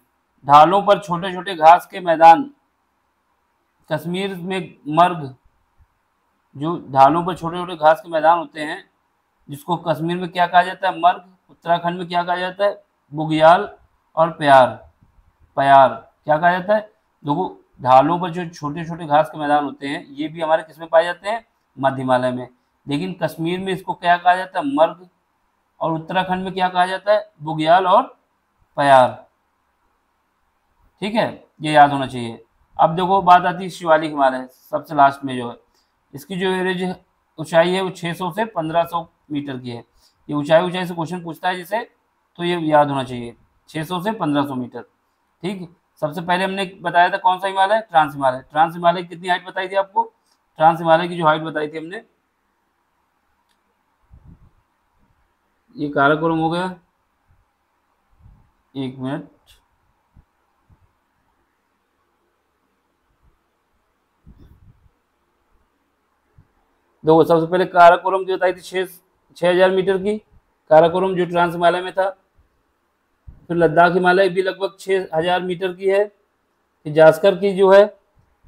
ढालों पर छोटे छोटे घास के मैदान, कश्मीर में मर्ग, जो ढालों पर छोटे छोटे घास के मैदान होते हैं जिसको कश्मीर में क्या कहा जाता है, मर्ग। उत्तराखंड में क्या कहा जाता है, बुग्याल और प्यार, प्यार क्या कहा जाता है। देखो ढालों पर जो छोटे छोटे घास के मैदान होते हैं ये भी हमारे किसमें पाए जाते हैं, मध्य हिमालय में। लेकिन कश्मीर में इसको क्या कहा जाता है, मर्ग, और उत्तराखंड में क्या कहा जाता है, बुग्याल और प्यार, ठीक है, ये याद होना चाहिए। अब देखो बात आती है शिवालिक हिमालय, सबसे लास्ट में जो है, इसकी जो एवरेज ऊंचाई है वो 600 से 1500 मीटर की है। ये ऊंचाई से क्वेश्चन पूछता है जिसे, तो ये याद होना चाहिए, 600 से 1500 मीटर, ठीक। सबसे पहले हमने बताया था कौन सा हिमालय, ट्रांस हिमालय। ट्रांस हिमालय की कितनी हाइट बताई थी आपको, ट्रांस हिमालय की जो हाइट बताई थी हमने, ये काराकोरम हो गया, एक मिनट, देखो सबसे पहले काराकोरम की बताई थी 6000 मीटर की, काराकोरम जो ट्रांस हिमालय में था। फिर लद्दाख हिमालय भी लगभग 6000 मीटर की है। फिर जास्कर की जो है,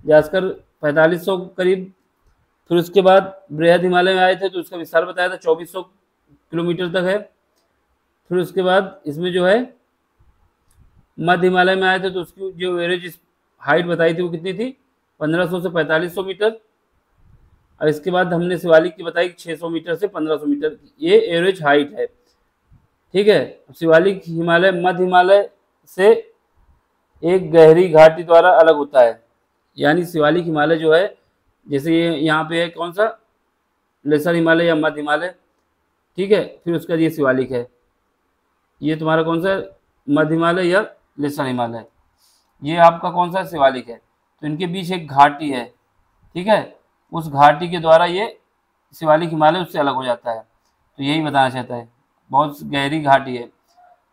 जास्कर 4500 करीब। फिर उसके बाद बृहद हिमालय में आए थे तो उसका विस्तार बताया था, 2400 किलोमीटर तक है। फिर उसके बाद इसमें जो है मध्य हिमालय में आए थे तो उसकी जो एवरेज हाइट बताई थी वो कितनी थी, 1500 से 4500 मीटर। और इसके बाद हमने शिवालिक की बताई 600 मीटर से 1500 मीटर, ये एवरेज हाइट है, ठीक है। शिवालिक हिमालय मध्य हिमालय से एक गहरी घाटी द्वारा अलग होता है, यानी शिवालिक हिमालय जो है, जैसे ये यहाँ पे है कौन सा, लेसर हिमालय या मध्य हिमालय, ठीक है। फिर उसका ये शिवालिक है, ये तुम्हारा कौन सा, मध्य हिमालय या लेसर हिमालय, ये आपका कौन सा शिवालिक है। तो इनके बीच एक घाटी है, ठीक है, उस घाटी के द्वारा ये शिवालिक हिमालय उससे अलग हो जाता है। तो यही बताना चाहता है, बहुत गहरी घाटी है।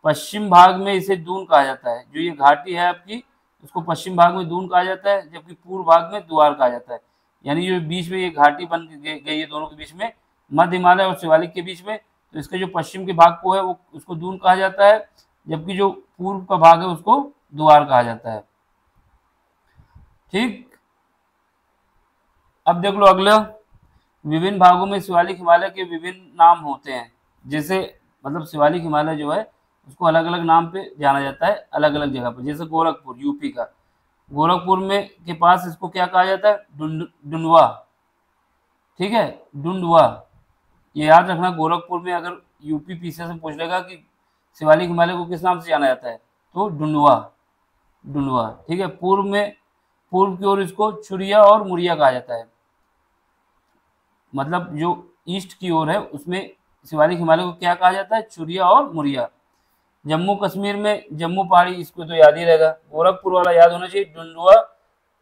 पश्चिम भाग में इसे दून कहा जाता है, जो ये घाटी है आपकी, उसको पश्चिम भाग में दून कहा जाता है, जबकि पूर्व भाग में द्वार कहा जाता है। यानी जो बीच में ये घाटी बन गई है दोनों के बीच में, मध्य हिमालय और शिवालिक के बीच में, तो इसके जो पश्चिम के भाग को है वो उसको दून कहा जाता है, जबकि जो पूर्व का भाग है उसको द्वार कहा जाता है। ठीक, अब देख लो अगला, विभिन्न भागों में शिवालिक हिमालय के विभिन्न नाम होते हैं। जैसे मतलब शिवालिक हिमालय जो है उसको अलग अलग नाम पे जाना जाता है अलग अलग जगह पर। जैसे गोरखपुर यूपी का, गोरखपुर में के पास इसको क्या कहा जाता है, डुंडवा। ठीक है, डुंडवा, ये याद रखना। गोरखपुर में अगर यूपी पीछे से पूछ लेगा कि शिवालिक हिमालय को किस नाम से जाना जाता है, तो डुंडवा, डुंडवा। ठीक है, पूर्व में, पूर्व की ओर इसको छुरिया और मुरिया कहा जाता है। मतलब जो ईस्ट की ओर है उसमें शिवालिक हिमालय को क्या कहा जाता है, छुरिया और मुरिया। जम्मू कश्मीर में जम्मू पहाड़ी, इसको तो याद ही रहेगा, गोरखपुर वाला याद होना चाहिए, डुंडुआ,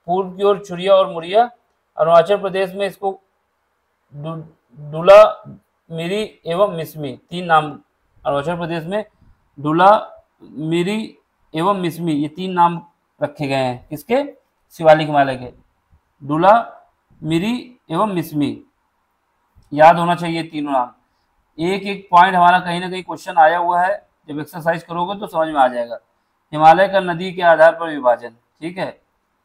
पूर्व की ओर छुरिया और मुरिया। अरुणाचल प्रदेश में इसको डुला, मिरी एवं मिसमी, तीन नाम अरुणाचल प्रदेश में, डुला, मिरी एवं मिसमी, ये तीन नाम रखे गए हैं किसके, शिवालिक हिमालय के, डुला, मिरी एवं मिसमी। याद होना चाहिए तीनों नाम। एक एक पॉइंट हमारा कहीं ना कहीं क्वेश्चन आया हुआ है, जब एक्सरसाइज करोगे तो समझ में आ जाएगा। हिमालय का नदी के आधार पर विभाजन, ठीक है,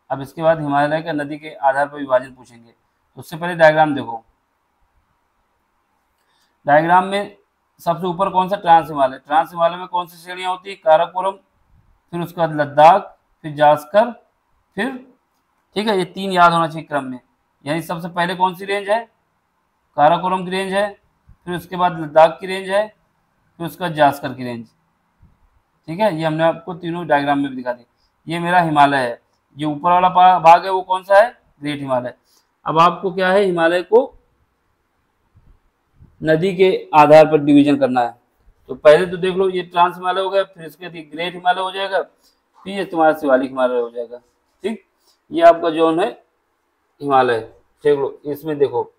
अब इसके बाद हिमालय का नदी के आधार पर विभाजन पूछेंगे। तो उससे पहले डायग्राम देखो। डायग्राम में सबसे ऊपर कौन सा, ट्रांस हिमालय। ट्रांस हिमालय में कौन सी श्रेणियां होती है, काराकोरम, फिर उसके बाद लद्दाख, फिर जास्कर, फिर, ठीक है, ये तीन याद होना चाहिए क्रम में। यानी सबसे पहले कौन सी रेंज है, काराकोरम की रेंज है, फिर उसके बाद लद्दाख की रेंज है, फिर उसका जास्कर की रेंज। ठीक है, ये हमने आपको तीनों डायग्राम में भी दिखा दी। ये मेरा हिमालय है, जो ऊपर वाला भाग है वो कौन सा है, ग्रेट हिमालय। अब आपको क्या है, हिमालय को नदी के आधार पर डिवीजन करना है। तो पहले तो देख लो, ये ट्रांस हिमालय हो गया, फिर इसके बाद ग्रेट हिमालय हो जाएगा, फिर ये तुम्हारा शिवालिक हिमालय हो जाएगा। ठीक, ये आपका जोन है हिमालय। देख लो, इसमें देखो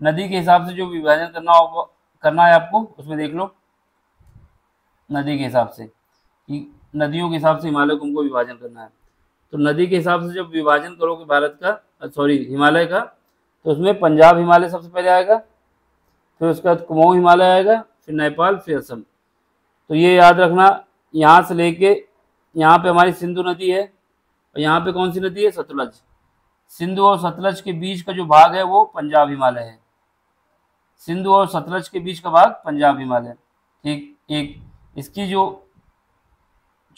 नदी के हिसाब से जो विभाजन करना है आपको, उसमें देख लो नदी के हिसाब से, कि नदियों के हिसाब से हिमालय को हमको विभाजन करना है। तो नदी के हिसाब से जब विभाजन करोगे भारत का, सॉरी हिमालय का, तो उसमें पंजाब हिमालय सबसे पहले आएगा, फिर उसके बाद कुमाऊं हिमालय आएगा, फिर नेपाल, फिर असम। तो ये याद रखना, यहाँ से लेके यहाँ पे हमारी सिंधु नदी है, और यहाँ पे कौन सी नदी है, सतलज। सिंधु और सतलज के बीच का जो भाग है वो पंजाब हिमालय है। सिंधु और सतलज के बीच का भाग पंजाब हिमालय। ठीक, एक इसकी जो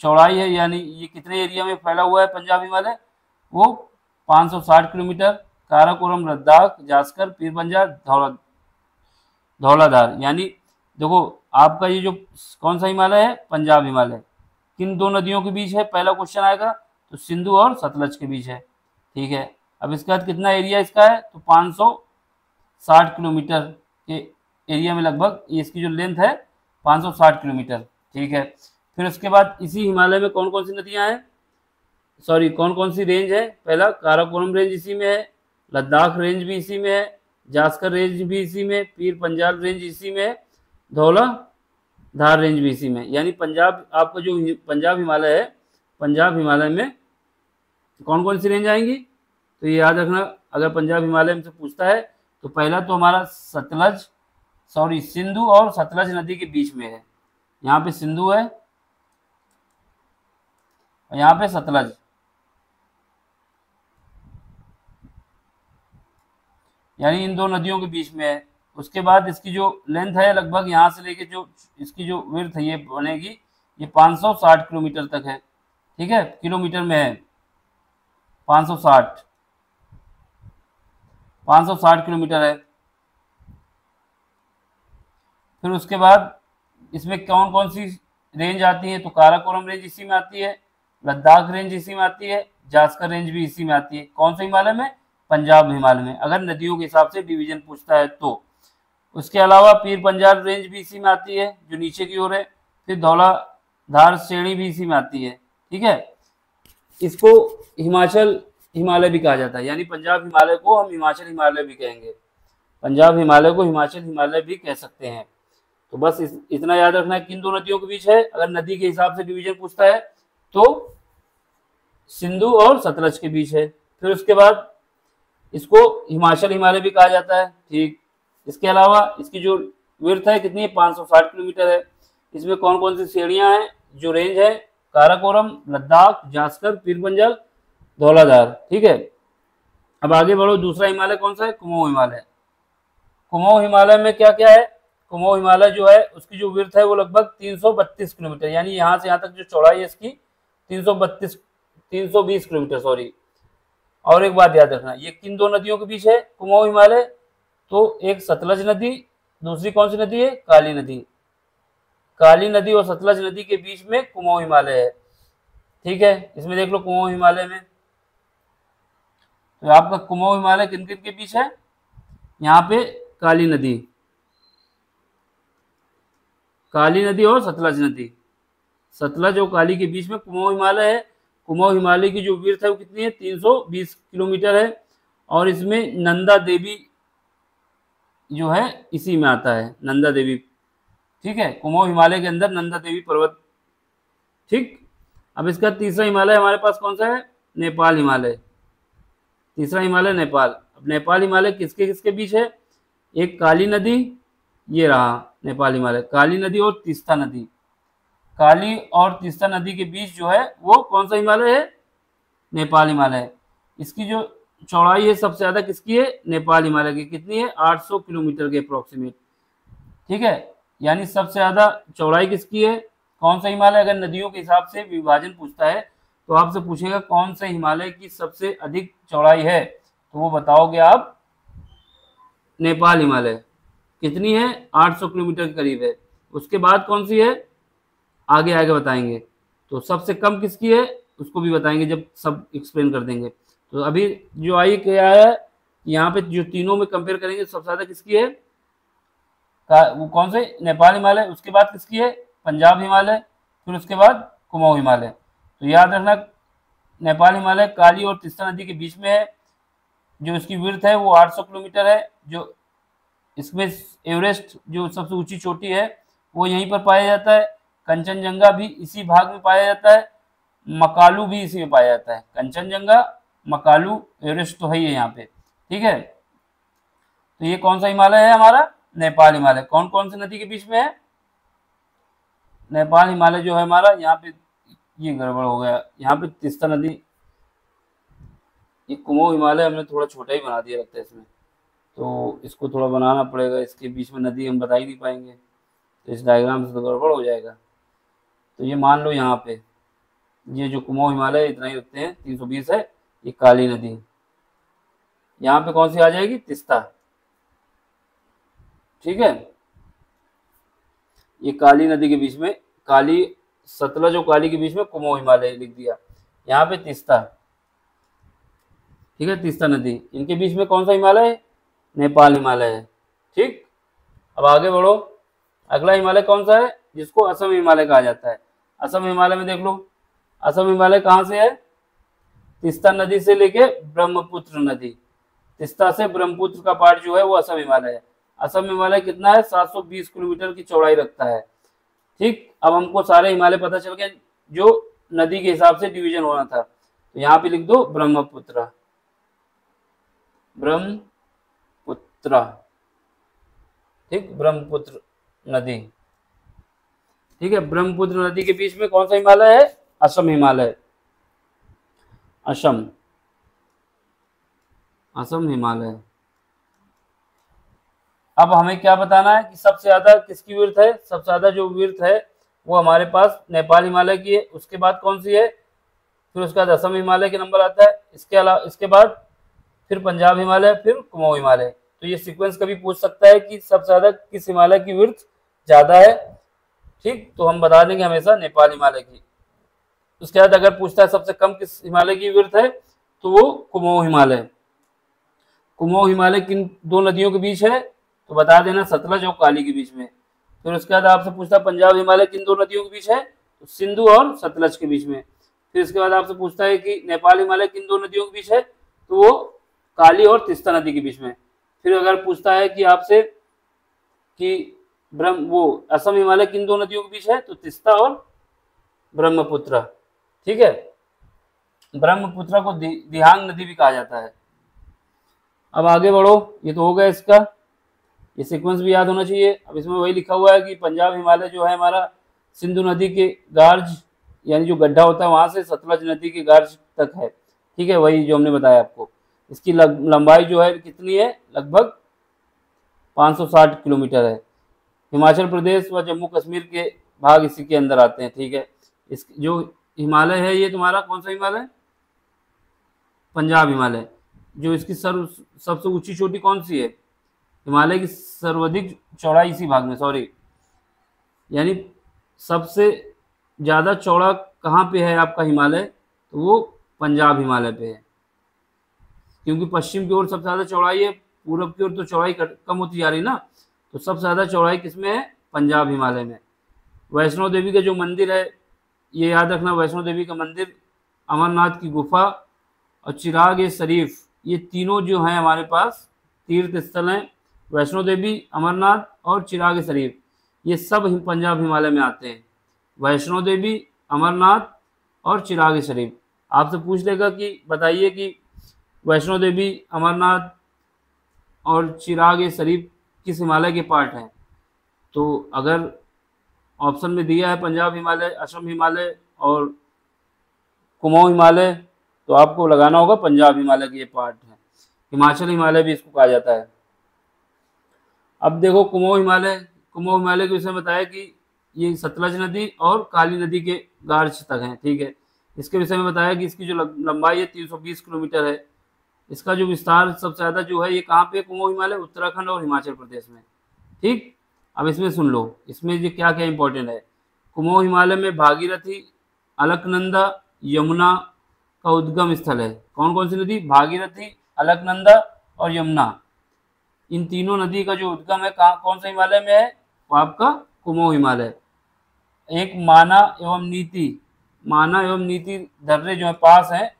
चौड़ाई है, यानी ये कितने एरिया में फैला हुआ है पंजाब हिमालय, वो 560 किलोमीटर। काराकोरम, लद्दाख, जास्कर, पीर पंजाल, धौलाधार। यानी देखो आपका ये जो कौन सा हिमालय है, पंजाब हिमालय, किन दो नदियों के बीच है, पहला क्वेश्चन आएगा, तो सिंधु और सतलज के बीच है। ठीक है, अब इसके बाद कितना एरिया इसका है, तो 560 किलोमीटर के एरिया में लगभग ये इसकी जो लेंथ है 560 किलोमीटर। ठीक है, फिर उसके बाद इसी हिमालय में कौन कौन सी नदियां हैं, सॉरी कौन कौन सी रेंज है, पहला काराकोरम रेंज इसी में है, लद्दाख रेंज भी इसी में है, जास्कर रेंज भी इसी में, पीर पंजाल रेंज इसी में है, धौलाधार रेंज भी इसी में। यानी पंजाब, आपका जो पंजाब हिमालय है, पंजाब हिमालय में कौन कौन सी रेंज आएंगी, तो ये याद रखना। अगर पंजाब हिमालय में से पूछता है तो पहला तो हमारा सतलज, सॉरी सिंधु और सतलज नदी के बीच में है। यहाँ पे सिंधु है और यहाँ पे सतलज, यानी इन दो नदियों के बीच में है। उसके बाद इसकी जो लेंथ है लगभग यहाँ से लेके जो इसकी जो विड्थ है ये बनेगी, ये 560 किलोमीटर तक है। ठीक है, किलोमीटर में है 560 किलोमीटर है। फिर उसके बाद इसमें कौन कौन सी रेंज आती है, तो काराकोरम रेंज इसी में आती है, लद्दाख रेंज इसी में आती है, जास्कर रेंज भी इसी में आती है। कौन से हिमालय में, पंजाब हिमालय में, अगर नदियों के हिसाब से डिवीजन पूछता है तो। उसके अलावा पीर पंजाल रेंज भी इसी में आती है जो नीचे की ओर है, फिर धौलाधार श्रेणी भी इसी में आती है। ठीक है, इसको हिमाचल हिमालय भी कहा जाता है, यानी पंजाब हिमालय को हम हिमाचल हिमालय भी कहेंगे, पंजाब हिमालय को हिमाचल हिमालय भी कह सकते हैं। तो बस इतना याद रखना है, किन दो नदियों के बीच है। अगर नदी के हिसाब से डिवीजन पूछता है तो सिंधु और सतलज के बीच है। फिर उसके बाद इसको हिमाचल हिमालय भी कहा जाता है, ठीक। इसके अलावा इसकी जो विड्थ है कितनी है, 560 किलोमीटर है। इसमें कौन कौन सी श्रेणियां हैं, जो रेंज है, काराकोरम, लद्दाख, जास्कर, पीरपंजल, धौलाधार, ठीक है। अब आगे बढ़ो, दूसरा हिमालय कौन सा है, कुमाऊं हिमालय। कुमाऊं हिमालय में क्या क्या है, कुमाऊं हिमालय जो है उसकी जो विड्थ है वो लगभग 332 किलोमीटर, यानी यहाँ से यहाँ तक जो चौड़ाई है इसकी 320 किलोमीटर, सॉरी। और एक बात याद रखना, ये किन दो नदियों के बीच है कुमाऊं हिमालय, तो एक सतलज नदी, दूसरी कौन सी नदी है, काली नदी। काली नदी और सतलज नदी के बीच में कुमाऊं हिमालय है, ठीक है। इसमें देख लो कुमाऊं हिमालय में, तो आपका कुमाऊं हिमालय किन किन के बीच है, यहाँ पे काली नदी, काली नदी और सतलज नदी, सतलज और काली के बीच में कुमाऊं हिमालय है। कुमाऊं हिमालय की जो विड्थ है वो कितनी है, 320 किलोमीटर है। और इसमें नंदा देवी जो है इसी में आता है, नंदा देवी, ठीक है। कुमाऊं हिमालय के अंदर नंदा देवी पर्वत, ठीक। अब इसका तीसरा हिमालय हमारे पास कौन सा है, नेपाल हिमालय। तीसरा हिमालय नेपाल। अब नेपाल हिमालय किसके किसके बीच है, एक काली नदी, ये रहा नेपाल हिमालय, काली नदी और तीस्ता नदी, काली और तीस्ता नदी के बीच जो है वो कौन सा हिमालय है, नेपाल हिमालय। इसकी जो चौड़ाई है सबसे ज्यादा किसकी है, नेपाल हिमालय की, कितनी है, 800 किलोमीटर के अप्रोक्सीमेट, ठीक है। यानी सबसे ज्यादा चौड़ाई किसकी है, कौन सा हिमालय। अगर नदियों के हिसाब से विभाजन पूछता है तो आपसे पूछेगा कौन से हिमालय की सबसे अधिक चौड़ाई है, तो वो बताओगे आप नेपाल हिमालय, कितनी है, 800 किलोमीटर के करीब है। उसके बाद कौन सी है, आगे आगे बताएंगे। तो सबसे कम किसकी है उसको भी बताएंगे जब सब एक्सप्लेन कर देंगे। तो अभी जो आई क्या है, यहाँ पे जो तीनों में कंपेयर करेंगे सबसे ज्यादा किसकी है, वो कौन से, नेपाल हिमालय। उसके बाद किसकी है, पंजाब हिमालय। फिर उसके बाद कुमाऊं हिमालय। तो याद रखना, नेपाल हिमालय काली और तीस्ता नदी के बीच में है, जो इसकी विड्थ है वो 800 किलोमीटर है। जो इसमें एवरेस्ट जो सबसे ऊंची चोटी है वो यहीं पर पाया जाता है, कंचनजंगा भी इसी भाग में पाया जाता है, मकालू भी इसी में पाया जाता है। कंचनजंगा, मकालू, एवरेस्ट तो है ही है यहाँ पे, ठीक है। तो ये कौन सा हिमालय है हमारा, नेपाल हिमालय। कौन कौन सी नदी के बीच में है, नेपाल हिमालय जो है हमारा, यहाँ पे ये गड़बड़ हो गया, यहाँ पे तीस्ता नदी, ये कुमाऊं हिमालय हमने थोड़ा छोटा ही बना दिया लगता है इसमें, तो इसको थोड़ा बनाना पड़ेगा, इसके बीच में नदी हम बता ही नहीं पाएंगे, तो इस डायग्राम से तो गड़बड़ हो जाएगा। तो ये मान लो यहाँ पे ये जो कुमाऊं हिमालय इतना ही रखते हैं, 320 है। ये काली नदी यहाँ पे कौन सी आ जाएगी, तीस्ता, ठीक है। ये काली नदी के बीच में, काली, सतलज और काली के बीच में कुमाऊं हिमालय लिख दिया, यहाँ पे तीस्ता, ठीक है, तीस्ता नदी। इनके बीच में कौन सा हिमालय है, नेपाल हिमालय है, ठीक। अब आगे बढ़ो, अगला हिमालय कौन सा है, जिसको असम हिमालय कहा जाता है। असम हिमालय में देख लो, असम हिमालय कहाँ से है, तीस्ता नदी से लेके ब्रह्मपुत्र नदी, तीस्ता से ब्रह्मपुत्र का पार्ट जो है वो असम हिमालय है। असम हिमालय कितना है, 720 किलोमीटर की चौड़ाई रखता है, ठीक। अब हमको सारे हिमालय पता चल गए जो नदी के हिसाब से डिवीजन होना था, तो यहाँ पे लिख दो ब्रह्मपुत्र, ब्रह्मपुत्र, ठीक, ब्रह्मपुत्र नदी, ठीक है। ब्रह्मपुत्र नदी के बीच में कौन सा हिमालय है, असम हिमालय, असम, असम हिमालय। अब हमें क्या बताना है कि सबसे ज्यादा किसकी विड्थ है, सबसे ज्यादा जो विड्थ है वो हमारे पास नेपाल हिमालय की है। उसके बाद कौन सी है, फिर उसके बाद असम हिमालय के नंबर आता है। इसके अलावा इसके बाद फिर पंजाब हिमालय, फिर कुमाऊं हिमालय। तो ये सीक्वेंस कभी पूछ सकता है कि सबसे ज्यादा किस हिमालय की विड्थ ज्यादा है, ठीक। तो हम बता देंगे हमेशा नेपाल हिमालय की। उसके बाद अगर पूछता है सबसे कम किस हिमालय की विड्थ है, तो वो कुमाऊं हिमालय। कुमाऊं हिमालय किन दो नदियों के बीच है, तो बता देना सतलज और काली के बीच में। फिर उसके बाद आपसे पूछता है पंजाब हिमालय किन दो नदियों के बीच है, तो सिंधु और सतलज के बीच में। फिर इसके बाद आपसे पूछता है कि नेपाल हिमालय किन दो नदियों के बीच है, तो वो काली और तीस्ता नदी के बीच में। फिर अगर पूछता है कि आपसे कि असम हिमालय किन दो नदियों के बीच है, तो तीस्ता और ब्रह्मपुत्र। ठीक है, ब्रह्मपुत्र को दिहांग नदी भी कहा जाता है। अब आगे बढ़ो, ये तो हो गया इसका, ये सीक्वेंस भी याद होना चाहिए। अब इसमें वही लिखा हुआ है कि पंजाब हिमालय जो है हमारा सिंधु नदी के गार्ज यानी जो गड्ढा होता है वहां से सतलज नदी के गार्ज तक है। ठीक है, वही जो हमने बताया आपको। इसकी लंबाई जो है कितनी है, लगभग 560 किलोमीटर है। हिमाचल प्रदेश व जम्मू कश्मीर के भाग इसी के अंदर आते हैं। ठीक है, इस जो हिमालय है ये तुम्हारा कौन सा हिमालय, पंजाब हिमालय। जो इसकी सबसे ऊंची चोटी कौन सी है, हिमालय की सर्वाधिक चौड़ाई इसी भाग में, सॉरी यानी सबसे ज़्यादा चौड़ा कहाँ पे है आपका हिमालय, तो वो पंजाब हिमालय पे है। क्योंकि पश्चिम की ओर सबसे ज़्यादा चौड़ाई है, पूरब की ओर तो चौड़ाई कम होती जा रही ना, तो सबसे ज़्यादा चौड़ाई किसमें है, पंजाब हिमालय में। वैष्णो देवी का जो मंदिर है, ये याद रखना, वैष्णो देवी का मंदिर, अमरनाथ की गुफा और चिराग शरीफ, ये तीनों जो हैं हमारे पास तीर्थ स्थल हैं। वैष्णो देवी, अमरनाथ और चिराग शरीफ, ये सब पंजाब हिमालय में आते हैं। वैष्णो देवी, अमरनाथ और चिराग शरीफ। आपसे पूछ लेगा कि बताइए कि वैष्णो देवी, अमरनाथ और चिराग शरीफ किस हिमालय के पार्ट हैं, तो अगर ऑप्शन में दिया है पंजाब हिमालय, असम हिमालय और कुमाऊं हिमालय, तो आपको लगाना होगा पंजाब हिमालय के ये पार्ट है। हिमाचल हिमालय भी इसको कहा जाता है। अब देखो कुमाऊं हिमालय के विषय में बताया कि ये सतलज नदी और काली नदी के गार्ज तक हैं। ठीक है, इसके विषय में बताया कि इसकी जो लंबाई है 320 किलोमीटर है। इसका जो विस्तार सबसे ज़्यादा जो है ये कहाँ पे, कुमाऊं हिमालय, उत्तराखंड और हिमाचल प्रदेश में। ठीक, अब इसमें सुन लो, इसमें ये क्या क्या इंपॉर्टेंट है। कुमाऊं हिमालय में भागीरथी, अलकनंदा, यमुना का उद्गम स्थल है। कौन कौन सी नदी, भागीरथी, अलकनंदा और यमुना, इन तीनों नदी का जो उद्गम है कहाँ, कौन सा हिमालय में है, वो आपका कुमाऊं हिमालय। एक माना एवं नीति दर्रे जो है पास है,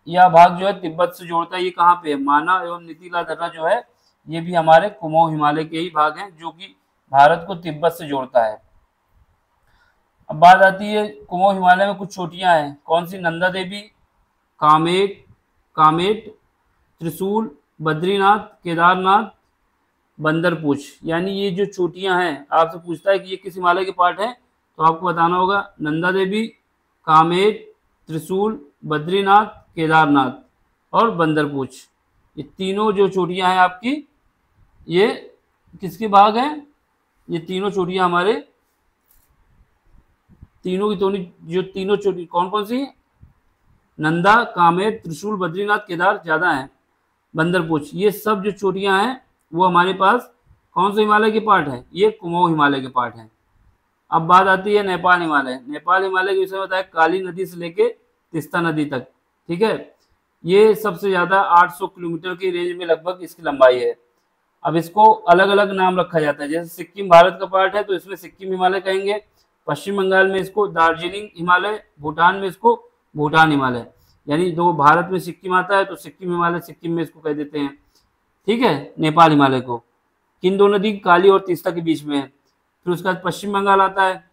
यह भाग जो है तिब्बत से जोड़ता है। ये कहाँ पे है, माना एवं नीतिला दर्रा जो है ये भी हमारे कुमाऊं हिमालय के ही भाग हैं, जो कि भारत को तिब्बत से जोड़ता है। अब बात आती है कुमाऊं हिमालय में कुछ चोटियां हैं, कौन सी, नंदा देवी, कामेट, त्रिशूल, बद्रीनाथ, केदारनाथ, बंदरपूछ। यानी ये जो चोटियां हैं, आपसे पूछता है कि ये किस हिमालय के पार्ट हैं, तो आपको बताना होगा नंदा देवी, कामेट, त्रिशूल, बद्रीनाथ, केदारनाथ और बंदरपूछ। ये तीनों जो चोटियां हैं आपकी, ये किसके भाग हैं, ये तीनों चोटियां हमारे तीनों की जो तीनों चोटी कौन कौन सी, नंदा, कामेट, त्रिशूल, बद्रीनाथ, केदार ज़्यादा हैं, बंदरपूछ, ये सब जो चोटियां हैं वो हमारे पास कौन से हिमालय के पार्ट है, ये कुमाऊं हिमालय के पार्ट हैं। अब बात आती है नेपाल हिमालय के विषय में बताया, काली नदी से लेके तीस्ता नदी तक। ठीक है, ये सबसे ज़्यादा 800 किलोमीटर की रेंज में लगभग इसकी लंबाई है। अब इसको अलग अलग नाम रखा जाता है, जैसे सिक्किम भारत का पार्ट है तो इसमें सिक्किम हिमालय कहेंगे, पश्चिम बंगाल में इसको दार्जिलिंग हिमालय, भूटान में इसको भूटान हिमालय, यानी जो भारत में सिक्किम आता है तो सिक्किम हिमालय सिक्किम में इसको कह देते हैं। ठीक है, नेपाल हिमालय को किन दो नदी, काली और तीस्ता के बीच में है। फिर उसके बाद पश्चिम बंगाल आता है,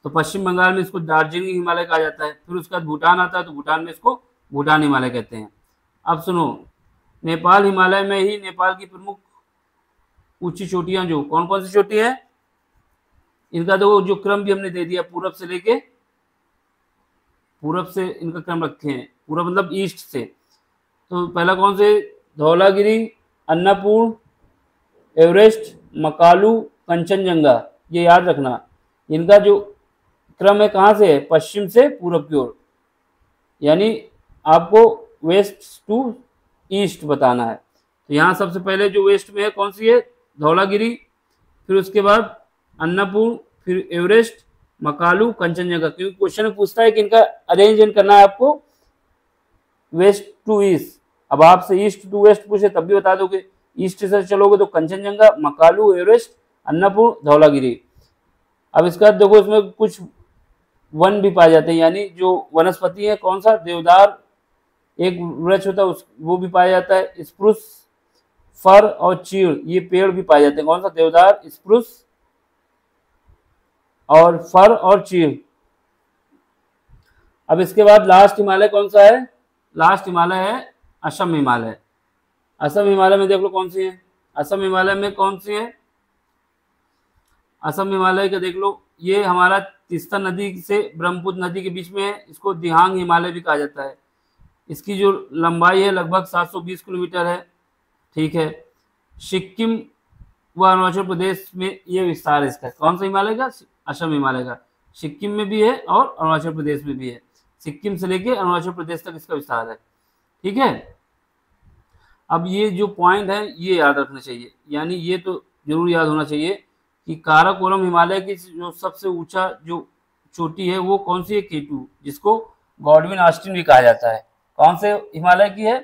तो पश्चिम बंगाल में इसको दार्जिलिंग हिमालय कहा जाता है। फिर उसके बाद भूटान आता है, तो भूटान में इसको भूटान हिमालय कहते हैं। अब सुनो, नेपाल हिमालय में ही नेपाल की प्रमुख ऊंची चोटियां जो कौन कौन सी चोटी है, इनका तो जो क्रम भी हमने दे दिया, पूरब से इनका क्रम रखे हैं, पूरब मतलब ईस्ट से। तो पहला कौन से, धौलागिरी, अन्नपूर्ण, एवरेस्ट, मकालू, कंचनजंगा, ये याद रखना। इनका जो क्रम है कहाँ से है, पश्चिम से पूरब की ओर, यानी आपको वेस्ट टू ईस्ट बताना है। तो यहाँ सबसे पहले जो वेस्ट में है कौन सी है, धौलागिरी, फिर उसके बाद अन्नपूर्ण, फिर एवरेस्ट, मकालू, कंचनजंगा। क्योंकि क्वेश्चन में पूछता है कि इनका अरेंज करना है आपको वेस्ट टू ईस्ट। अब आपसे ईस्ट टू वेस्ट पूछे तब भी बता दोगे, ईस्ट से चलोगे तो कंचनजंगा, मकालू, एवरेस्ट, अन्नपूर्ण, धौलागिरी। अब इसके बाद देखो इसमें कुछ वन भी पाए जाते हैं, यानी जो वनस्पति है कौन सा, देवदार एक वृक्ष होता है वो भी पाया जाता है। स्प्रूस, फर और चीड़ ये पेड़ भी पाए जाते हैं, कौन सा, देवदार, स्प्रूस और फर और चीड़। अब इसके बाद लास्ट हिमालय कौन सा है, लास्ट हिमालय है असम हिमालय। असम हिमालय में देख लो कौन सी है, असम हिमालय में कौन सी है, असम हिमालय का देख लो, ये हमारा तीस्ता नदी से ब्रह्मपुत्र नदी के बीच में है। इसको दिहांग हिमालय भी कहा जाता है। इसकी जो लंबाई है लगभग 720 किलोमीटर है, ठीक है। सिक्किम व अरुणाचल प्रदेश में ये विस्तार है इसका, कौन सा हिमालय का, असम हिमालय का। सिक्किम में भी है और अरुणाचल प्रदेश में भी है, सिक्किम से लेके अरुणाचल प्रदेश तक इसका विस्तार है, ठीक है। अब ये जो पॉइंट है ये याद रखना चाहिए, यानी ये तो जरूर याद होना चाहिए कि काराकोरम हिमालय की जो सबसे ऊंचा जो चोटी है वो कौन सी है, K2, जिसको गॉडविन ऑस्टिन भी कहा जाता है। कौन से हिमालय की है,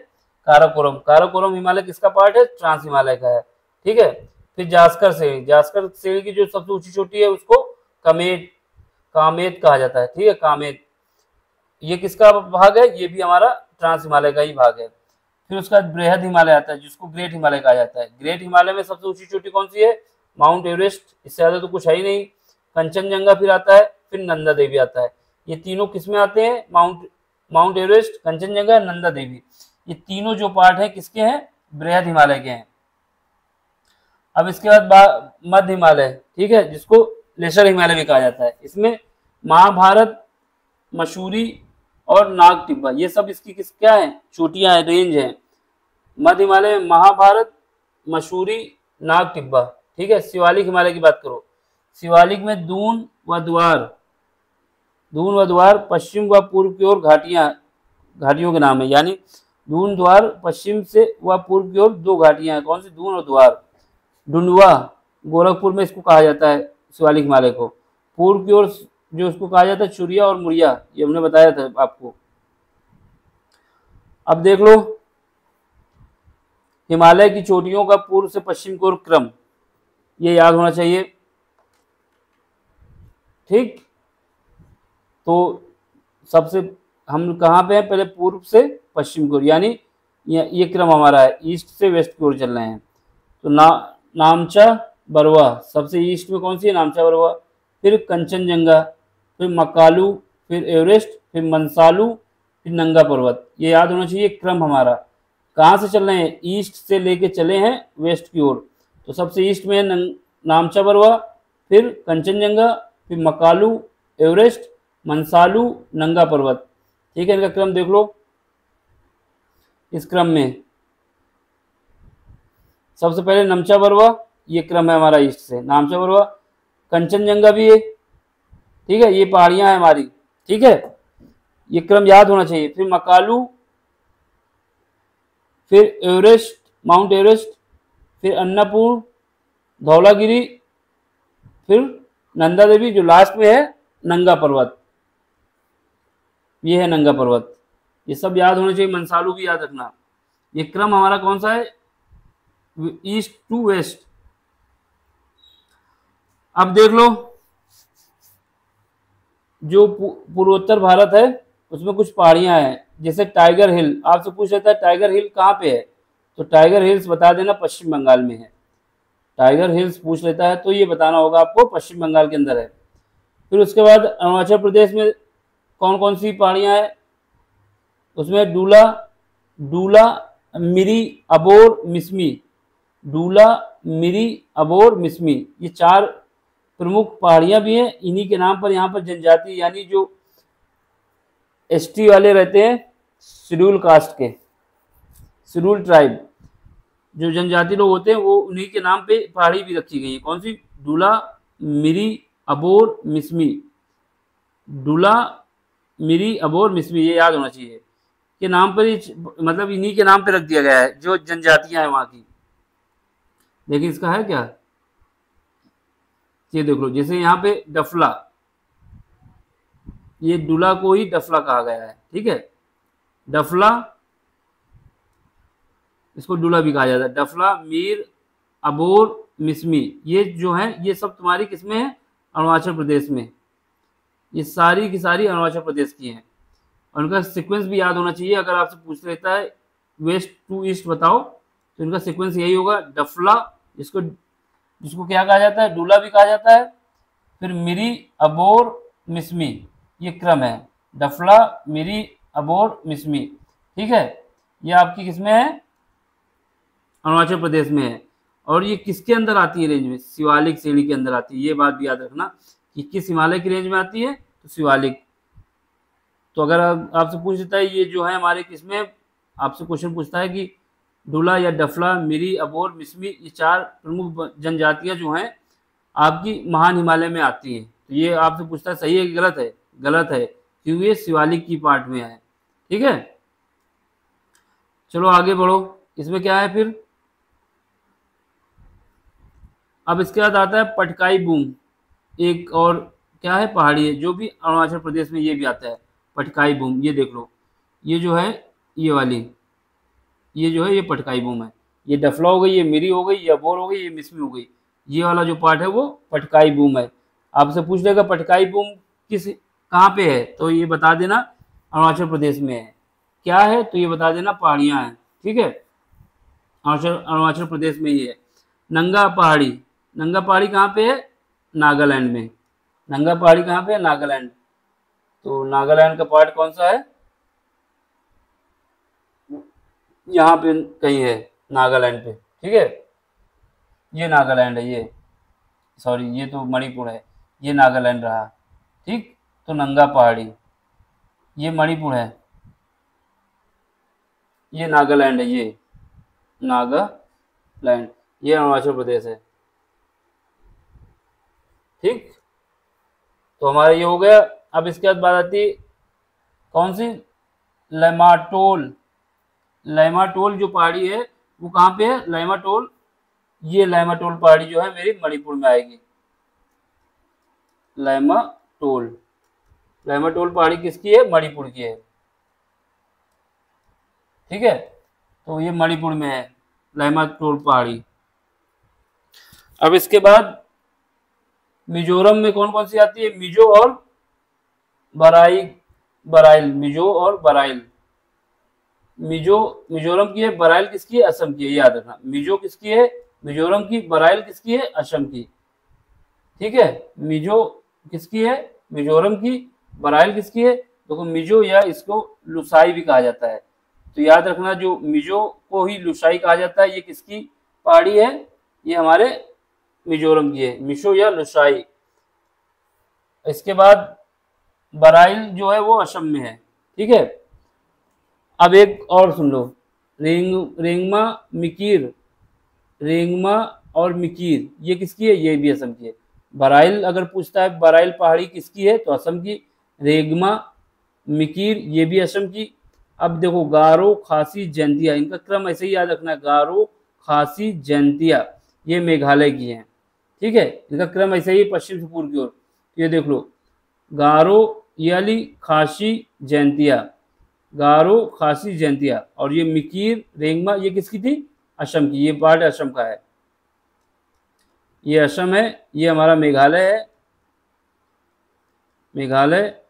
काराकोरम। काराकोरम हिमालय किसका पार्ट है, ट्रांस हिमालय का है, ठीक है। फिर जास्कर श्रेणी, जास्कर श्रेणी की जो सबसे ऊंची चोटी है उसको कामेत, कामेत कहा जाता है, ठीक है, कामेत। ये किसका भाग है, ये भी हमारा ट्रांस हिमालय का ही भाग है। फिर उसका बृहद हिमालय आता है जिसको ग्रेट हिमालय कहा जाता है। ग्रेट हिमालय में सबसे ऊंची चोटी कौन सी है, माउंट एवरेस्ट, इससे ज्यादा तो कुछ है ही नहीं। कंचनजंगा फिर आता है, फिर नंदा देवी आता है। ये तीनों किसमें आते हैं, माउंट एवरेस्ट, कंचनजंगा, नंदा देवी, ये तीनों जो पार्ट है किसके हैं, बृहद हिमालय के हैं। अब इसके बाद मध्य हिमालय, ठीक है, जिसको लेसर हिमालय भी कहा जाता है। इसमें महाभारत, मसूरी और नाग टिब्बा ये सब इसकी क्या है, चोटियां हैं, रेंज है। मध्य हिमालय में महाभारत, मसूरी, नाग टिब्बा, ठीक है। शिवालिक हिमालय की बात करो, शिवालिक में दून व द्वार पश्चिम व पूर्व की ओर घाटियों के नाम है, यानी दून द्वार पश्चिम से व पूर्व की ओर दो घाटियां हैं, कौन सी, दून और द्वार। डुंडवा गोरखपुर में इसको कहा जाता है शिवालिक हिमालय को। पूर्व की ओर जो उसको कहा जाता है चुरिया और मुरिया, ये हमने बताया था आपको। अब देख लो हिमालय की चोटियों का पूर्व से पश्चिम की ओर क्रम, ये याद होना चाहिए, ठीक। तो सबसे हम कहाँ पे हैं, पहले पूर्व से पश्चिम की ओर, यानी ये क्रम हमारा है, ईस्ट से वेस्ट की ओर चल रहे हैं। तो नामचा बरवा सबसे ईस्ट में कौन सी है, नामचा बरवा। फिर कंचनजंगा, फिर मकालू, फिर एवरेस्ट, फिर मंसालू, फिर नंगा पर्वत, ये याद होना चाहिए क्रम हमारा। कहाँ से चल रहे हैं, ईस्ट से लेके चले हैं वेस्ट की ओर। तो सबसे ईस्ट में नामचा बरवा, फिर कंचनजंगा, फिर मकालू, एवरेस्ट, मंसालू, नंगा पर्वत, ठीक है। इनका क्रम देख लो, इस क्रम में सबसे पहले नमचा बरवा, ये क्रम है हमारा ईस्ट से, नामचा बरवा, कंचनजंगा भी है, ठीक है, ये पहाड़ियां हैं हमारी, ठीक है, ये क्रम याद होना चाहिए। फिर मकालू, फिर एवरेस्ट, माउंट एवरेस्ट, फिर अन्नपूर्ण, धौलागिरी, फिर नंदा देवी, जो लास्ट में है नंगा पर्वत, ये है नंगा पर्वत। ये सब याद होना चाहिए, मंसालू भी याद रखना। ये क्रम हमारा कौन सा है, ईस्ट टू वेस्ट। अब देख लो जो पूर्वोत्तर भारत है उसमें कुछ पहाड़ियां हैं, जैसे टाइगर हिल, आपसे पूछ लेता है टाइगर हिल कहाँ पे है, तो टाइगर हिल्स बता देना पश्चिम बंगाल में है। टाइगर हिल्स पूछ लेता है तो ये बताना होगा आपको पश्चिम बंगाल के अंदर है। फिर उसके बाद अरुणाचल प्रदेश में कौन कौन सी पहाड़ियां हैं, उसमें डूला, मिरी, अबोर, मिसमी, डूला, मिरी, अबोर, मिसमी, ये चार प्रमुख पहाड़ियां भी हैं। इन्हीं के नाम पर यहाँ पर जनजाति यानी जो एसटी वाले रहते हैं, शेड्यूल कास्ट के, शेड्यूल ट्राइब जो जनजाति लोग होते हैं वो उन्हीं के नाम पे पहाड़ी भी रखी गई है। कौन सी, डूला, मिरी, अबोर, मिसमी, डूला, मिरी, अबोर, मिसमी, ये याद होना चाहिए के नाम पर ही, मतलब इन्हीं के नाम पे रख दिया गया है जो जनजातियां हैं वहां की। देखिए इसका है क्या, ये देख लो, जैसे यहाँ पे डफला, ये डुला को ही डफला कहा गया है, ठीक है, डफला, इसको डुला भी कहा जाता है। डफला, मीर, अबोर, मिसमी, ये जो है ये सब तुम्हारी किसमें है, अरुणाचल प्रदेश में, ये सारी की सारी अरुणाचल प्रदेश की हैं। और उनका सीक्वेंस भी याद होना चाहिए। अगर आपसे पूछ लेता है वेस्ट टू ईस्ट बताओ, तो इनका सीक्वेंस यही होगा, डफला, जिसको जिसको क्या कहा जाता है, डूला भी कहा जाता है, फिर मिरी, अबोर, मिसमी, ये क्रम है, डफला, मिरी, अबोर, मिसमी। ठीक है, ये आपकी किसमें है, अरुणाचल प्रदेश में है। और ये किसके अंदर आती है रेंज में, शिवालिक श्रेणी के अंदर आती है। ये बात भी याद रखना कि किस हिमालय की रेंज में आती है, तो शिवालिक। तो अगर आपसे पूछ लेता है ये जो है हमारे किसमें, आपसे क्वेश्चन पूछता है कि डूला या डफला, मिरी, अबोर, मिसमी, ये 4 प्रमुख जनजातियां जो हैं आपकी महान हिमालय में आती हैं। तो ये आपसे पूछता है सही है कि गलत है, गलत है, क्योंकि ये शिवालिक की पार्ट में है। ठीक है, चलो आगे बढ़ो। इसमें क्या है फिर, अब इसके बाद आता है पटकाई बूम, एक और क्या है, पहाड़ी है, जो भी अरुणाचल प्रदेश में ये भी आता है, पटकाई बूम। ये देख लो, ये जो है ये वाली, ये जो है ये पटकाई बूम है। ये डफला हो गई, ये मिरी हो गई, ये अबोर हो गई, ये मिसमी हो गई। ये वाला जो पार्ट है वो पटकाई बूम है। आपसे पूछ लेगा पटकाई बूम किस कहाँ पे है, तो ये बता देना अरुणाचल प्रदेश में है। क्या है, तो ये बता देना पहाड़ियाँ हैं। ठीक है, अरुणाचल प्रदेश में ही है। नंगा पहाड़ी, नंगा पहाड़ी कहाँ पे है, नागालैंड में। नंगा पहाड़ी कहाँ पे है, नागालैंड। तो नागालैंड का पार्ट कौन सा है, यहाँ पे कहीं है, नागालैंड पे। ठीक है, ये नागालैंड है, ये सॉरी ये तो मणिपुर है, ये नागालैंड रहा। ठीक, तो नंगा पहाड़ी ये मणिपुर है, ये नागालैंड है, ये नागालैंड, ये अरुणाचल प्रदेश है। ठीक, तो हमारा ये हो गया। अब इसके बाद बात आती है कौन सी, लैमाटोल। लैमाटोल जो पहाड़ी है वो कहाँ पे है, लैमाटोल, ये लैमाटोल पहाड़ी जो है मेरी मणिपुर में आएगी। लैमाटोल, लैमाटोल पहाड़ी किसकी है, मणिपुर की है। ठीक है, तो ये मणिपुर में है लैमाटोल पहाड़ी। अब इसके बाद मिजोरम में कौन कौन सी आती है, मिजो और बराई, बराइल, मिजो और बराइल। मिजो मिजोरम की है, बराइल किसकी है, असम की है, याद रखना। मिजो किसकी है, मिजोरम की, बराइल किसकी है, असम की। ठीक है, मिजो किसकी है, मिजोरम की, बराइल किसकी है, देखो मिजो या इसको लुसाई भी कहा जाता है। तो याद रखना जो मिजो को ही लुसाई कहा जाता है, ये किसकी पहाड़ी है, ये हमारे मिजोरम की है, मिशो या लुसाई। इसके बाद बराइल जो है वो असम में है। ठीक है, अब एक और सुन लो, रेंगमा मिकीर, रेंगमा और मिकीर ये किसकी है, ये भी असम की है। बराइल अगर पूछता है बराइल पहाड़ी किसकी है, तो असम की। रेगमा मिकीर ये भी असम की। अब देखो गारो, खासी, जैंतिया, इनका क्रम ऐसे ही याद रखना, गारो, खासी, जैंतिया ये मेघालय की हैं। ठीक है, इनका क्रम ऐसे ही पश्चिम से पूर्व की ओर। ये देख लो, गारो, ये वाली खासी, जैंतिया, गारो, खासी, जैंतिया। और ये मिकीर, रेंगमा ये किसकी थी, असम की। ये पार्ट असम का है, ये असम है, ये हमारा मेघालय है, मेघालय।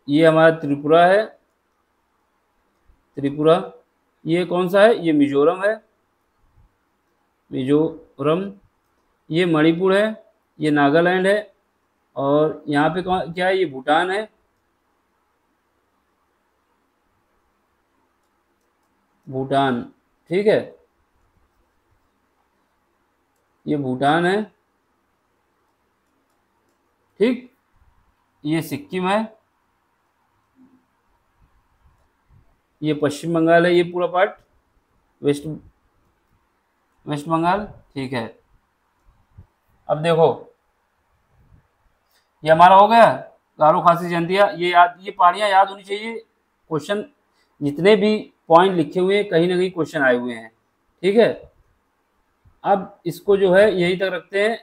ये हमारा त्रिपुरा है, त्रिपुरा। ये कौन सा है, ये मिजोरम है, मिजोरम। ये मणिपुर है, ये नागालैंड है। और यहाँ पे कौन क्या है, ये भूटान है, भूटान। ठीक है, ये भूटान है। ठीक, ये सिक्किम है, ये पश्चिम बंगाल है, ये पूरा पार्ट वेस्ट वेस्ट बंगाल। ठीक है, अब देखो ये हमारा हो गया गारो, खासी, जैंतिया। ये याद, ये पहाड़ियाँ याद होनी चाहिए। क्वेश्चन जितने भी पॉइंट लिखे हुए हैं कहीं ना कहीं क्वेश्चन आए हुए हैं। ठीक है, अब इसको जो है यहीं तक रखते हैं।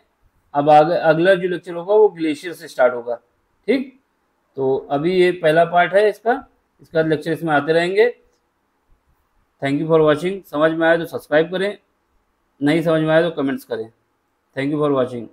अब आगे अगला जो लेक्चर होगा वो ग्लेशियर से स्टार्ट होगा। ठीक, तो अभी ये पहला पार्ट है इसका लेक्चर इसमें आते रहेंगे। Thank you for watching. समझ में आए तो सब्सक्राइब करें, नहीं समझ में आए तो कमेंट्स करें। Thank you for watching.